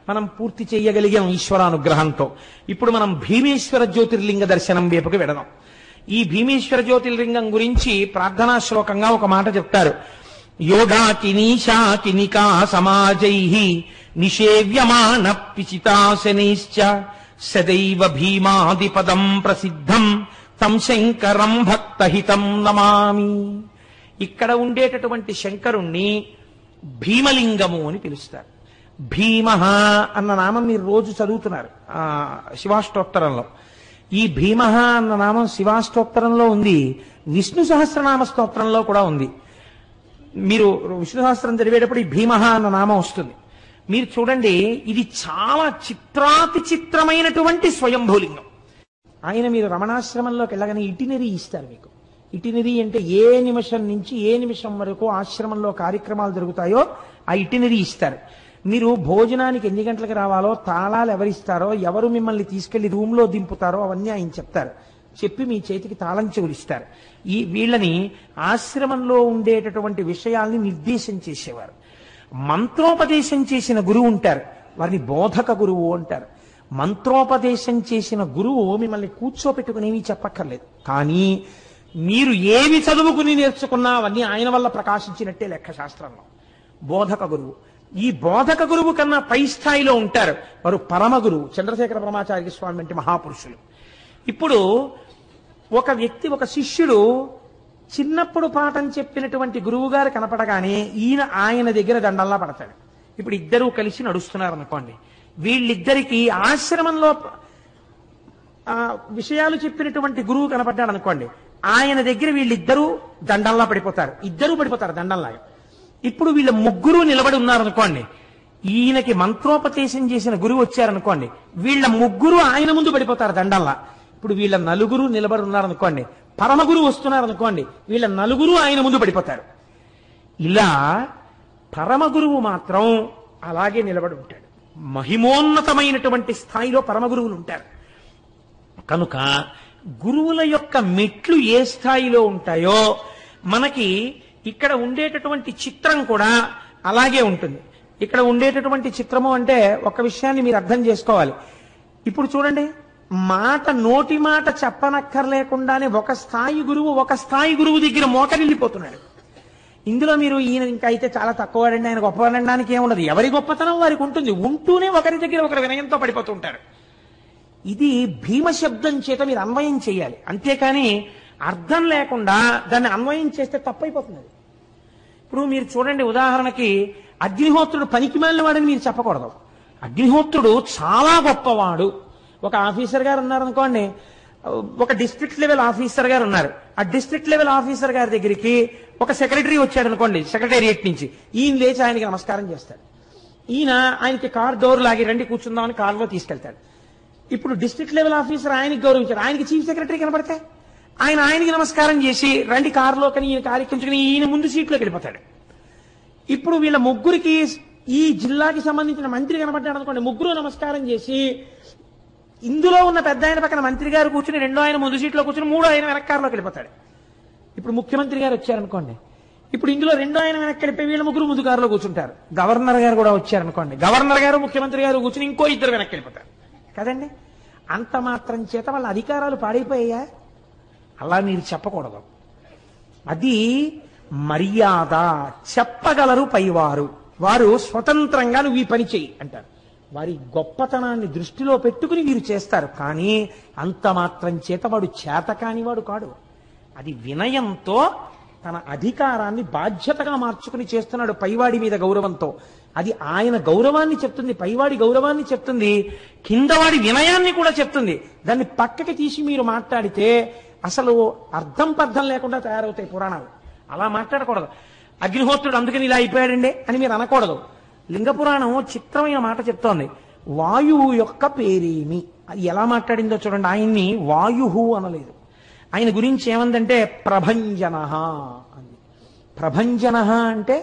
[SPEAKER 1] మనం పూర్తి చేయగలిగాం ఈశ్వరానుగ్రహంతో. ఇప్పుడు మనం భీమేశ్వర జ్యోతిర్లింగ దర్శనం వైపుకి వెడదాం. ఈ భీమేశ్వర జ్యోతిర్లింగం గురించి ప్రార్థనా శ్లోకంగా ఒక మాట చెప్తారు. యోగాకినీశాకినికా సమాజైః నిషేవ్యమాన పిచితాశనైశ్చ సదైవ భీమాదిపదం ప్రసిద్ధం తం శంకరం భక్తహితం నమామి. ఇక్కడ ఉండేటటువంటి శంకరుణ్ణి భీమలింగము అని పిలుస్తారు. భీమ అన్న నామం మీరు రోజు చదువుతున్నారు శివాష్టోత్తరంలో. ఈ భీమ అన్న నామం శివాష్టోత్తరంలో ఉంది, విష్ణు సహస్రనామ స్తోత్రంలో కూడా ఉంది. మీరు విష్ణు సహస్రం చదివేటప్పుడు ఈ భీమ అన్న నామం వస్తుంది. మీరు చూడండి, ఇది చాలా చిత్రాతి చిత్రమైనటువంటి స్వయంభూలింగం. ఆయన మీరు రమణాశ్రమంలోకి వెళ్ళగానే ఇటినరీ ఇస్తారు మీకు. ఇటినరీ అంటే ఏ నిమిషం నుంచి ఏ నిమిషం వరకు ఆశ్రమంలో కార్యక్రమాలు జరుగుతాయో ఆ ఇటినరీ ఇస్తారు. మీరు భోజనానికి ఎన్ని గంటలకు రావాలో, తాళాలు ఎవరిస్తారో, ఎవరు మిమ్మల్ని తీసుకెళ్లి రూమ్లో దింపుతారో అవన్నీ ఆయన చెప్తారు. చెప్పి మీ చేతికి తాళం చెవులిస్తారు. వీళ్ళని ఆశ్రమంలో ఉండేటటువంటి విషయాల్ని నిర్దేశం చేసేవారు. మంత్రోపదేశం చేసిన గురువు ఉంటారు, వారిని బోధక గురువు అంటారు. మంత్రోపదేశం చేసిన గురువు మిమ్మల్ని కూర్చోపెట్టుకునేవి చెప్పక్కర్లేదు, కానీ మీరు ఏవి చదువుకుని నేర్చుకున్నా అవన్నీ ఆయన వల్ల ప్రకాశించినట్టే లెక్క శాస్త్రంలో. బోధక గురువు. ఈ బోధక గురువు కన్నా పై స్థాయిలో ఉంటారు వారు పరమ గురువు, చంద్రశేఖర బ్రహ్మచార్య స్వామి వంటి మహాపురుషులు. ఇప్పుడు ఒక వ్యక్తి, ఒక శిష్యుడు చిన్నప్పుడు పాఠం చెప్పినటువంటి గురువు గారు కనపడగానే ఆయన దగ్గర దండల్లా పడతాడు. ఇప్పుడు ఇద్దరూ కలిసి నడుస్తున్నారు అనుకోండి, వీళ్ళిద్దరికీ ఆశ్రమంలో విషయాలు చెప్పినటువంటి గురువు కనపడ్డాడు అనుకోండి, ఆయన దగ్గర వీళ్ళిద్దరూ దండల్లా పడిపోతారు, ఇద్దరూ పడిపోతారు దండల్లాగా. ఇప్పుడు వీళ్ళ ముగ్గురు నిలబడి ఉన్నారనుకోండి, ఈయనకి మంత్రోపదేశం చేసిన గురువు వచ్చారనుకోండి, వీళ్ళ ముగ్గురు ఆయన ముందు పడిపోతారు దండల్లా. ఇప్పుడు వీళ్ళ నలుగురు నిలబడి ఉన్నారనుకోండి, పరమ గురువు వస్తున్నారనుకోండి, వీళ్ళ నలుగురు ఆయన ముందు పడిపోతారు. ఇలా పరమ గురువు మాత్రం అలాగే నిలబడి ఉంటాడు. మహిమోన్నతమైనటువంటి స్థాయిలో పరమ గురువులు ఉంటారు. కనుక గురువుల యొక్క మెట్లు ఏ స్థాయిలో ఉంటాయో మనకి ఇక్కడ ఉండేటటువంటి చిత్రం కూడా అలాగే ఉంటుంది. ఇక్కడ ఉండేటటువంటి చిత్రము అంటే ఒక విషయాన్ని మీరు అర్థం చేసుకోవాలి. ఇప్పుడు చూడండి, నోటి మాట చెప్పనక్కర్లేకుండానే ఒక స్థాయి గురువు దగ్గర మోకరిల్లిపోతున్నాడు. ఇందులో మీరు ఈయన ఇంకా అయితే చాలా తక్కువవాడండి, ఆయన గొప్పవాడడానికి ఏముండదు. ఎవరి గొప్పతనం వారికి ఉంటుంది, ఉంటూనే ఒకరి దగ్గర ఒకరి వినయంతో పడిపోతుంటారు. ఇది భీమశబ్దం చేత మీరు అన్వయం చేయాలి, అంతేకాని అర్థం లేకుండా దాన్ని అన్వయం చేస్తే తప్పైపోతుంది. ఇప్పుడు మీరు చూడండి, ఉదాహరణకి అగ్నిహోత్రుడు పనికిమాలిన వాడని మీరు చెప్పకూడదు. అగ్నిహోత్రుడు చాలా గొప్పవాడు. ఒక ఆఫీసర్ గారు ఉన్నారనుకోండి, ఒక డిస్ట్రిక్ట్ లెవెల్ ఆఫీసర్ గారు ఉన్నారు. ఆ డిస్ట్రిక్ట్ లెవెల్ ఆఫీసర్ గారి దగ్గరికి ఒక సెక్రటరీ వచ్చాడు అనుకోండి, సెక్రటేరియట్ నుంచి. ఈయన లేచి ఆయనకి నమస్కారం చేస్తాడు. ఆయనకి కార్ డోర్ లాగి రండి కూర్చుందామని కార్లో తీసుకెళ్తాడు. ఇప్పుడు డిస్ట్రిక్ట్ లెవెల్ ఆఫీసర్ ఆయనకి గౌరవించాడు, ఆయనకి చీఫ్ సెక్రటరీ కనబడితే ఆయనకి నమస్కారం చేసి రండి కారులో కని ఈయన కార్యక్రమించుకుని ఈయన ముందు సీట్లోకి వెళ్ళిపోతాడు. ఇప్పుడు వీళ్ళ ముగ్గురికి ఈ జిల్లాకి సంబంధించిన మంత్రి కనబడ్డాడు అనుకోండి, ముగ్గురు నమస్కారం చేసి ఇందులో ఉన్న పెద్ద ఆయన పక్కన మంత్రి గారు కూర్చుని రెండో ఆయన ముందు సీట్లో కూర్చుని మూడో ఆయన వెనక కారులోకి వెళ్ళిపోతాడు. ఇప్పుడు ముఖ్యమంత్రి గారు వచ్చారనుకోండి, ఇప్పుడు ఇందులో రెండో ఆయన వెనక్కి వెళ్ళిపోయి వీళ్ళ ముగ్గురు ముందు కారులో కూర్చుంటారు. గవర్నర్ గారు కూడా వచ్చారనుకోండి, గవర్నర్ గారు ముఖ్యమంత్రి గారు కూర్చుని ఇంకో ఇద్దరు వెనక్కి వెళ్ళిపోతారు కదండి. అంత మాత్రం చేత వాళ్ళ అధికారాలు పాడైపోయాయా? అలా మీరు చెప్పకూడదు. అది మర్యాద. చెప్పగలరు పైవారు, వారు స్వతంత్రంగా నువ్వు ఈ పని చెయ్యి అంటారు. వారి గొప్పతనాన్ని దృష్టిలో పెట్టుకుని వీరు చేస్తారు, కానీ అంత మాత్రం చేత వాడు చేతకానివాడు కాడు. అది వినయంతో తన అధికారాన్ని బాధ్యతగా మార్చుకుని చేస్తున్నాడు పైవాడి మీద గౌరవంతో. అది ఆయన గౌరవాన్ని చెప్తుంది, పైవాడి గౌరవాన్ని చెప్తుంది, కిందవాడి వినయాన్ని కూడా చెప్తుంది. దాన్ని పక్కకి తీసి మీరు మాట్లాడితే అసలు అర్థం పర్థం లేకుండా తయారవుతాయి పురాణాలు. అలా మాట్లాడకూడదు. అగ్నిహోత్రుడు అందుకని ఇలా అయిపోయాడండి అని మీరు అనకూడదు. లింగ పురాణం చిత్రమైన మాట చెప్తోంది. వాయువు యొక్క పేరేమి, అది ఎలా మాట్లాడిందో చూడండి. ఆయన్ని వాయు అనలేదు, ఆయన గురించి ఏమందంటే ప్రభంజన అంది. ప్రభంజన అంటే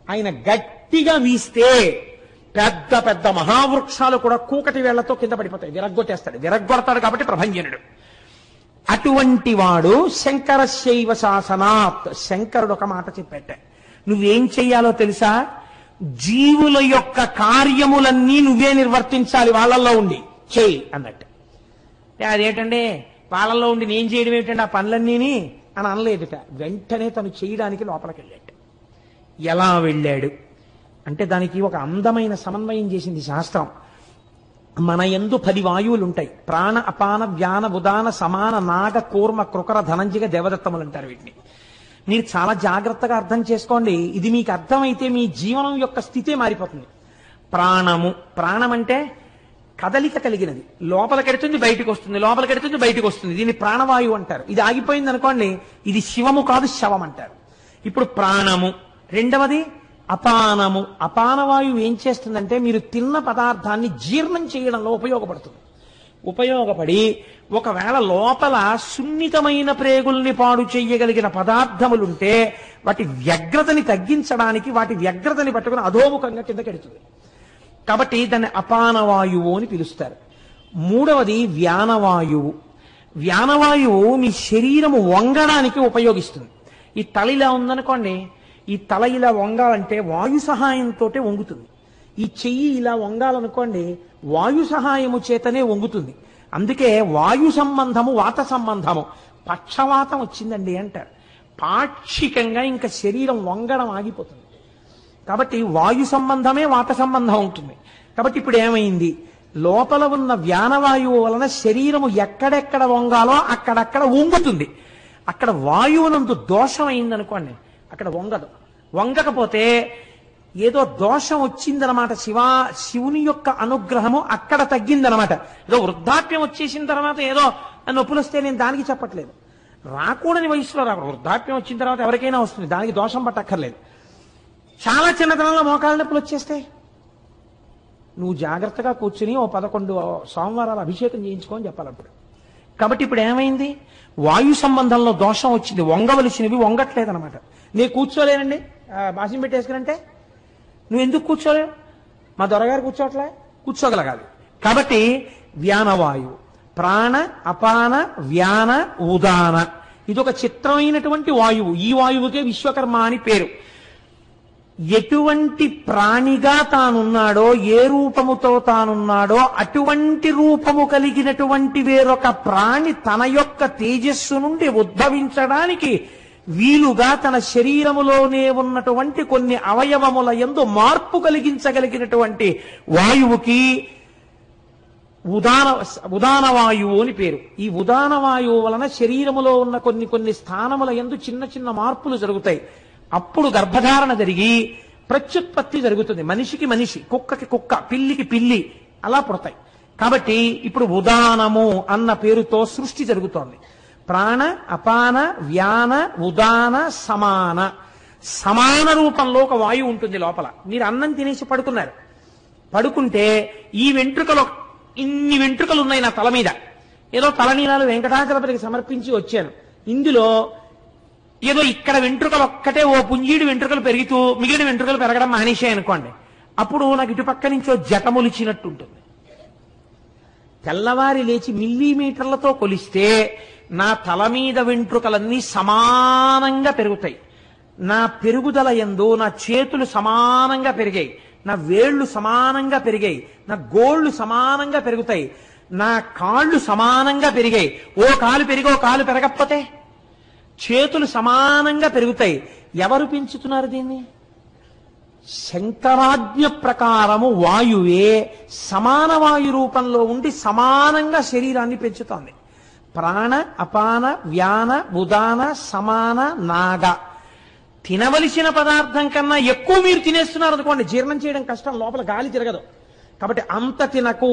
[SPEAKER 1] ఆయన గట్టిగా వీస్తే పెద్ద పెద్ద మహావృక్షాలు కూడా కూకటి వేళ్లతో కింద పడిపోతాయి, విరగ్గొడతాడు కాబట్టి ప్రభంజనుడు. అటువంటి వాడు శంకరశైవ శాసనాత్. శంకరుడు ఒక మాట చెప్పేట, నువ్వేం చెయ్యాలో తెలుసా? జీవుల యొక్క కార్యములన్నీ నువ్వే నిర్వర్తించాలి, వాళ్ళల్లో ఉండి చెయ్యి అన్నట్టు. అదేంటండి వాళ్ళల్లో ఉండి నేను చేయడం ఏమిటండి ఆ పనులన్నీని అని అనలేదుట. వెంటనే తను చేయడానికి లోపలికి వెళ్ళాడు. ఎలా వెళ్ళాడు అంటే దానికి ఒక అందమైన సమన్వయం చేసింది శాస్త్రం. మన యందు 10 వాయువులు ఉంటాయి. ప్రాణ, అపాన, వ్యాన, ఉదాన, సమాన, నాగ, కూర్మ, కృకర, ధనంజయ, దేవదత్తములు అంటారు వీటిని. మీరు చాలా జాగ్రత్తగా అర్థం చేసుకోండి. ఇది మీకు అర్థమైతే మీ జీవనం యొక్క స్థితే మారిపోతుంది. ప్రాణము, ప్రాణం అంటే కదలిక కలిగినది. లోపలికెడుతుంది బయటకు వస్తుంది, లోపలికెడుతుంది బయటకు వస్తుంది. దీన్ని ప్రాణవాయువు అంటారు. ఇది ఆగిపోయింది అనుకోండి, ఇది శివము కాదు శవం అంటారు. ఇప్పుడు ప్రాణము. రెండవది అపానము. అపానవాయువు ఏం చేస్తుందంటే మీరు తిన్న పదార్థాన్ని జీర్ణం చేయడంలో ఉపయోగపడుతుంది. ఉపయోగపడి ఒకవేళ లోపల సున్నితమైన ప్రేగుల్ని పాడు చెయ్యగలిగిన పదార్థములుంటే వాటి వ్యగ్రతని తగ్గించడానికి వాటి వ్యగ్రతని పట్టుకుని అధోముఖంగా కిందకెడుతుంది. కాబట్టి దాన్ని అపానవాయువు అని పిలుస్తారు. మూడవది వ్యానవాయువు. వ్యానవాయువు మీ శరీరము వంగడానికి ఉపయోగిస్తుంది. ఈ తల ఇలా ఉందనుకోండి, ఈ తల ఇలా వంగాలంటే వాయు సహాయంతో వంగుతుంది. ఈ చెయ్యి ఇలా వంగాలనుకోండి, వాయు సహాయము చేతనే వంగుతుంది. అందుకే వాయు సంబంధము వాత సంబంధము. పక్షవాతం వచ్చిందండి అంటారు. పాక్షికంగా ఇంకా శరీరం వంగడం ఆగిపోతుంది. కాబట్టి వాయు సంబంధమే వాత సంబంధం ఉంటుంది. కాబట్టి ఇప్పుడు ఏమైంది, లోపల ఉన్న వ్యానవాయువు వలన శరీరము ఎక్కడెక్కడ వంగాలో అక్కడక్కడ వంగుతుంది. అక్కడ వాయువునందు దోషం అయిందనుకోండి, అక్కడ వంగదు. వంగకపోతే ఏదో దోషం వచ్చిందనమాట. శివుని యొక్క అనుగ్రహము అక్కడ తగ్గిందనమాట. ఏదో వృద్ధాప్యం వచ్చేసిన తర్వాత ఏదో నొప్పులు వస్తే నేను దానికి చెప్పట్లేదు. రాకూడని వయసులో రాకూడదు. వృద్ధాప్యం వచ్చిన తర్వాత ఎవరికైనా వస్తుంది, దానికి దోషం పట్టక్కర్లేదు. చాలా చిన్నతనంలో మోకాళ్ళ నొప్పులు వచ్చేస్తే నువ్వు జాగ్రత్తగా కూర్చుని 11 సోమవారాలు అభిషేకం చేయించుకోని చెప్పాలప్పుడు. కాబట్టి ఇప్పుడు ఏమైంది, వాయు సంబంధంలో దోషం వచ్చింది. వంగవలసినవి వంగట్లేదనమాట. నేను కూర్చోలేనండి బాసిం పెట్టేసుకునంటే నువ్వు ఎందుకు కూర్చోలేవు? మా దొరగారు కూర్చోట్లే, కూర్చోగలగాలి. కాబట్టి వ్యానవాయువు, ప్రాణ అపాన వ్యాన ఉదాన, ఇదొక చిత్రమైనటువంటి వాయువు. ఈ వాయువుకే విశ్వకర్మ అని పేరు. ఎటువంటి ప్రాణిగా తానున్నాడో, ఏ రూపముతో తానున్నాడో అటువంటి రూపము కలిగినటువంటి వేరొక ప్రాణి తన యొక్క తేజస్సు నుండి ఉద్భవించడానికి వీలుగా తన శరీరములోనే ఉన్నటువంటి కొన్ని అవయవముల యందు మార్పు కలిగించగలిగినటువంటి వాయువుకి ఉదాన వాయువు అని పేరు. ఈ ఉదాన వాయువు వలన శరీరములో ఉన్న కొన్ని స్థానముల యందు చిన్న చిన్న మార్పులు జరుగుతాయి. అప్పుడు గర్భధారణ జరిగి ప్రత్యుత్పత్తి జరుగుతుంది. మనిషికి మనిషి, కుక్కకి కుక్క, పిల్లికి పిల్లి అలా పుడతాయి. కాబట్టి ఇప్పుడు ఉదానము అన్న పేరుతో సృష్టి జరుగుతోంది. ప్రాణ అపాన వ్యాన ఉదాన సమాన, సమాన రూపంలో ఒక వాయువు ఉంటుంది లోపల. మీరు అన్నం తినేసి పడుకున్నారు, పడుకుంటే ఈ వెంట్రుకలు, ఇన్ని వెంట్రుకలు ఉన్నాయి నా తల మీద, ఏదో తలనీలాలు వెంకటాచలపతికి సమర్పించి వచ్చాను. ఇందులో ఏదో ఇక్కడ వెంట్రుకలు ఒక్కటే ఓ పుంజీడు వెంట్రుకలు పెరుగుతూ మిగిలిన వెంట్రుకలు పెరగడం మానేశాయి అనుకోండి, అప్పుడు నాకు ఇటుపక్క నుంచి ఓ జటములిచ్చినట్టు ఉంటుంది. తెల్లవారి లేచి మిల్లీమీటర్లతో కొలిస్తే నా తల మీద వెంట్రుకలన్నీ సమానంగా పెరుగుతాయి. నా పెరుగుదల యందు నా చేతులు సమానంగా పెరిగాయి, నా వేళ్లు సమానంగా పెరిగాయి, నా గోళ్లు సమానంగా పెరుగుతాయి, నా కాళ్ళు సమానంగా పెరిగాయి. ఓ కాలు పెరిగి ఓ కాలు పెరగకపోతే చేతులు సమానంగా పెరుగుతాయి. ఎవరు పెంచుతున్నారు దీన్ని? శంకరాజ్ఞ ప్రకారము వాయువే సమాన వాయు రూపంలో ఉండి సమానంగా శరీరాన్ని పెంచుతోంది. ప్రాణ అపాన వ్యాన ఉదాన సమాన నాగ. తినవలసిన పదార్థం కన్నా ఎక్కువ మీరు తినేస్తున్నారు అనుకోండి, జీర్ణం చేయడం కష్టం, లోపల గాలి తిరగదు. కాబట్టి అంత తినకు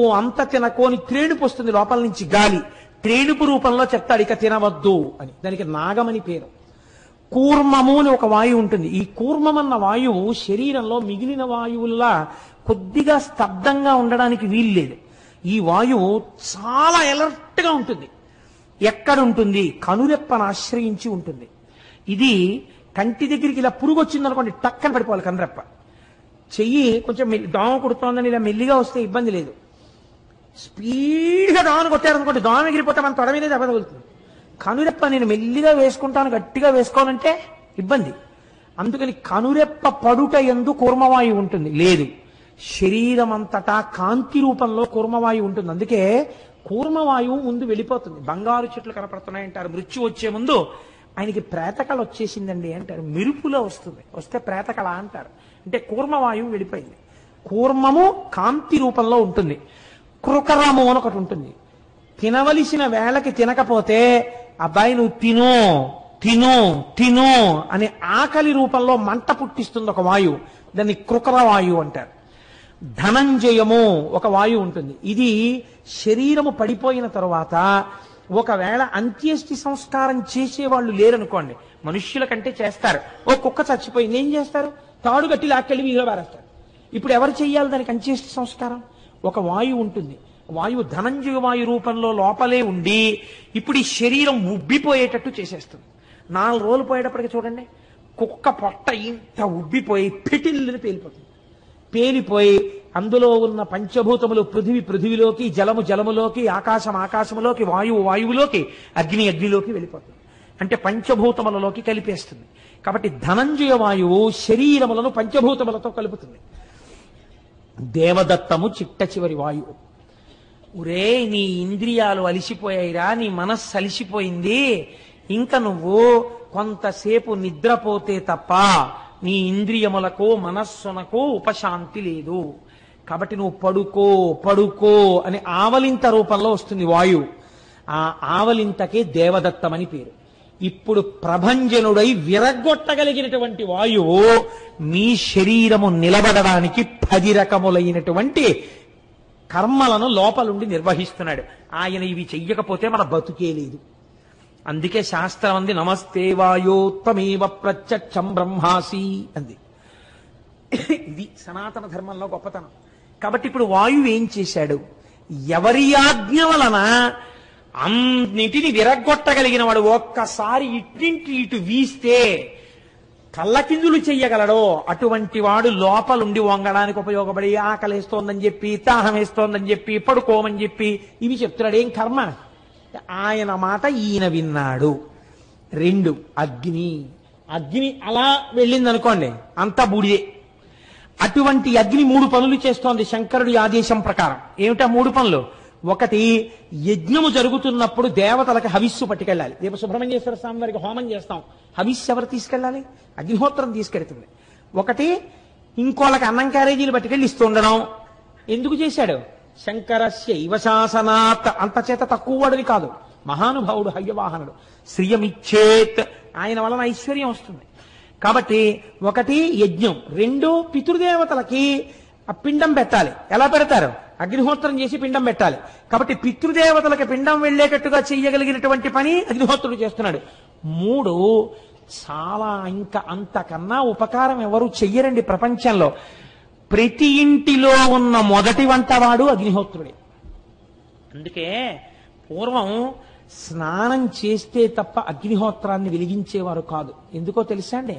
[SPEAKER 1] అని త్రేణుపు వస్తుంది లోపల నుంచి గాలి. త్రేణుపు రూపంలో చెప్తాడు ఇక తినవద్దు అని. దానికి నాగమని పేరు. కూర్మము అని ఒక వాయువు ఉంటుంది. ఈ కూర్మమన్న వాయువు శరీరంలో మిగిలిన వాయువుల్లా కొద్దిగా స్తబ్దంగా ఉండడానికి వీల్లేదు. ఈ వాయువు చాలా ఎలర్ట్ గా ఉంటుంది. ఎక్కడుంటుంది? కనురెప్పను ఆశ్రయించి ఉంటుంది. ఇది కంటి దగ్గరికి ఇలా పురుగు వచ్చిందనుకోండి, టక్కన పడిపోవాలి కనురెప్ప. చెయ్యి కొంచెం దోమ కుడుతోందని ఇలా మెల్లిగా వస్తే ఇబ్బంది లేదు. స్పీడ్గా దోమను కొట్టారనుకోండి, దోమ ఎగిరిపోతే మన తొడ మీద దెబ్బ తగులుతుంది. కనురెప్ప నేను మెల్లిగా వేసుకుంటాను, గట్టిగా వేసుకోవాలంటే ఇబ్బంది. అందుకని కనురెప్ప పడుట యందు కూర్మవాయువు ఉంటుంది. లేదు, శరీరం అంతటా కాంతి రూపంలో కూర్మవాయువు ఉంటుంది. అందుకే కూర్మవాయువు ముందు వెళ్ళిపోతుంది. బంగారు చెట్లు కనపడుతున్నాయంటారు. మృత్యు వచ్చే ముందు ఆయనకి ప్రేతకళ వచ్చేసిందండి అంటారు. మెరుపులో వస్తుంది, వస్తే ప్రేతకళ అంటారు. అంటే కూర్మవాయువు వెళ్ళిపోయింది. కూర్మము కాంతి రూపంలో ఉంటుంది. కృకరము అని ఒకటి ఉంటుంది. తినవలసిన వేళకి తినకపోతే అబ్బాయి నువ్వు తిను తిను అనే ఆకలి రూపంలో మంట పుట్టిస్తుంది ఒక వాయువు. దాన్ని కృకర వాయువు అంటారు. ధనంజయము ఒక వాయువు ఉంటుంది. ఇది శరీరము పడిపోయిన తరువాత ఒకవేళ అంత్యేష్టి సంస్కారం చేసేవాళ్ళు లేరనుకోండి, మనుష్యుల కంటే చేస్తారు. ఓ కుక్క చచ్చిపోయింది, ఏం చేస్తారు? తాడు కట్టి లాక్కెళ్ళి వీధిలో పారేస్తారు. ఇప్పుడు ఎవరు చెయ్యాలి దానికి అంత్యేష్టి సంస్కారం? ఒక వాయువు ఉంటుంది. వాయువు ధనంజయ వాయు రూపంలో లోపలే ఉండి ఇప్పుడు ఈ శరీరం ఉబ్బిపోయేటట్టు చేసేస్తుంది. 4 రోజులు పోయేటప్పటికి చూడండి, కుక్క పొట్ట ఇంత ఉబ్బిపోయి పిటిల్ని పేలిపోతుంది. పేలిపోయి అందులో ఉన్న పంచభూతములు పృథివిలోకి, జలము జలములోకి, ఆకాశం ఆకాశములోకి, వాయువు వాయువులోకి, అగ్ని అగ్నిలోకి వెళ్ళిపోతుంది. అంటే పంచభూతములలోకి కలిపేస్తుంది. కాబట్టి ధనంజయ వాయువు శరీరములను పంచభూతములతో కలుపుతుంది. దేవదత్తము చిట్ట చివరి వాయువు. ఒరే, నీ ఇంద్రియాలు అలిసిపోయాయిరా, నీ మనస్సు అలిసిపోయింది, ఇంకా నువ్వు కొంతసేపు నిద్రపోతే తప్ప నీ ఇంద్రియములకు మనస్సునకు ఉపశాంతి లేదు. కాబట్టి నువ్వు పడుకో పడుకో అని ఆవలింత రూపంలో వస్తుంది వాయువు. ఆ ఆవలింతకే దేవదత్తమని పేరు. ఇప్పుడు ప్రభంజనుడై విరగొట్టగలిగినటువంటి వాయువు మీ శరీరము నిలబడడానికి 10 రకములైనటువంటి కర్మలను లోపలుండి నిర్వహిస్తున్నాడు. ఆయన ఇవి చెయ్యకపోతే మన బతుకే లేదు. అందుకే శాస్త్రం అంది నమస్తే వాయోత్తమేవ ప్రత్యక్షం బ్రహ్మాసి అంది. ఇది సనాతన ధర్మంలో గొప్పతనం. కాబట్టి ఇప్పుడు వాయువు ఏం చేశాడు? ఎవరి ఆజ్ఞ వలన అన్నిటిని విరగొట్టగలిగిన వాడు ఒక్కసారి ఇట్టింటి ఇటు వీస్తే కళ్ళకిందులు చెయ్యగలడో అటువంటి వాడు లోపలుండి వంగడానికి ఉపయోగపడి ఆకలేస్తోందని చెప్పి, దాహం వేస్తోందని చెప్పి, పడుకోమని చెప్పి ఇవి చెప్తున్నాడు. ఏం కర్మ? ఆయన మాట ఈయన విన్నాడు. 2 అగ్ని. అగ్ని అలా వెళ్ళిందనుకోండి, అంతా బూడిదే. అటువంటి అగ్ని 3 పనులు చేస్తోంది శంకరుడి ఆదేశం ప్రకారం. ఏమిటా 3 పనులు? 1, యజ్ఞము జరుగుతున్నప్పుడు దేవతలకు హవిస్సు పట్టుకెళ్ళాలి. రేపు సుబ్రహ్మణ్యేశ్వర స్వామి వారికి హోమం చేస్తాం, హవిస్సు ఎవరు తీసుకెళ్ళాలి? అగ్నిహోత్రం తీసుకెళ్తుంది. 1, ఇంకోళ్ళకి అన్నం క్యారేజీలు పట్టుకెళ్ళి ఇస్తుండడం. ఎందుకు చేశాడు? శంకరస్య ఇవ శాసనాత్. అంత చేత తక్కువ వాడిని కాదు, మహానుభావుడు హయ్యవాహనుడు. శ్రియమిచ్చేత్, ఆయన వలన ఐశ్వర్యం వస్తుంది. కాబట్టి 1 యజ్ఞం, 2 పితృదేవతలకి ఆ పిండం పెట్టాలి. ఎలా పెడతారు? అగ్నిహోత్రం చేసి పిండం పెట్టాలి. కాబట్టి పితృదేవతలకి పిండం వెళ్లేటట్టుగా చెయ్యగలిగినటువంటి పని అగ్నిహోత్రుడు చేస్తున్నాడు. 3 చాలా, ఇంకా అంతకన్నా ఉపకారం ఎవరు చెయ్యరండి ప్రపంచంలో. ప్రతి ఇంటిలో ఉన్న మొదటి వంటవాడు అగ్నిహోత్రుడే. అందుకే పూర్వం స్నానం చేస్తే తప్ప అగ్నిహోత్రాన్ని వెలిగించేవారు కాదు. ఎందుకో తెలుసా అండి?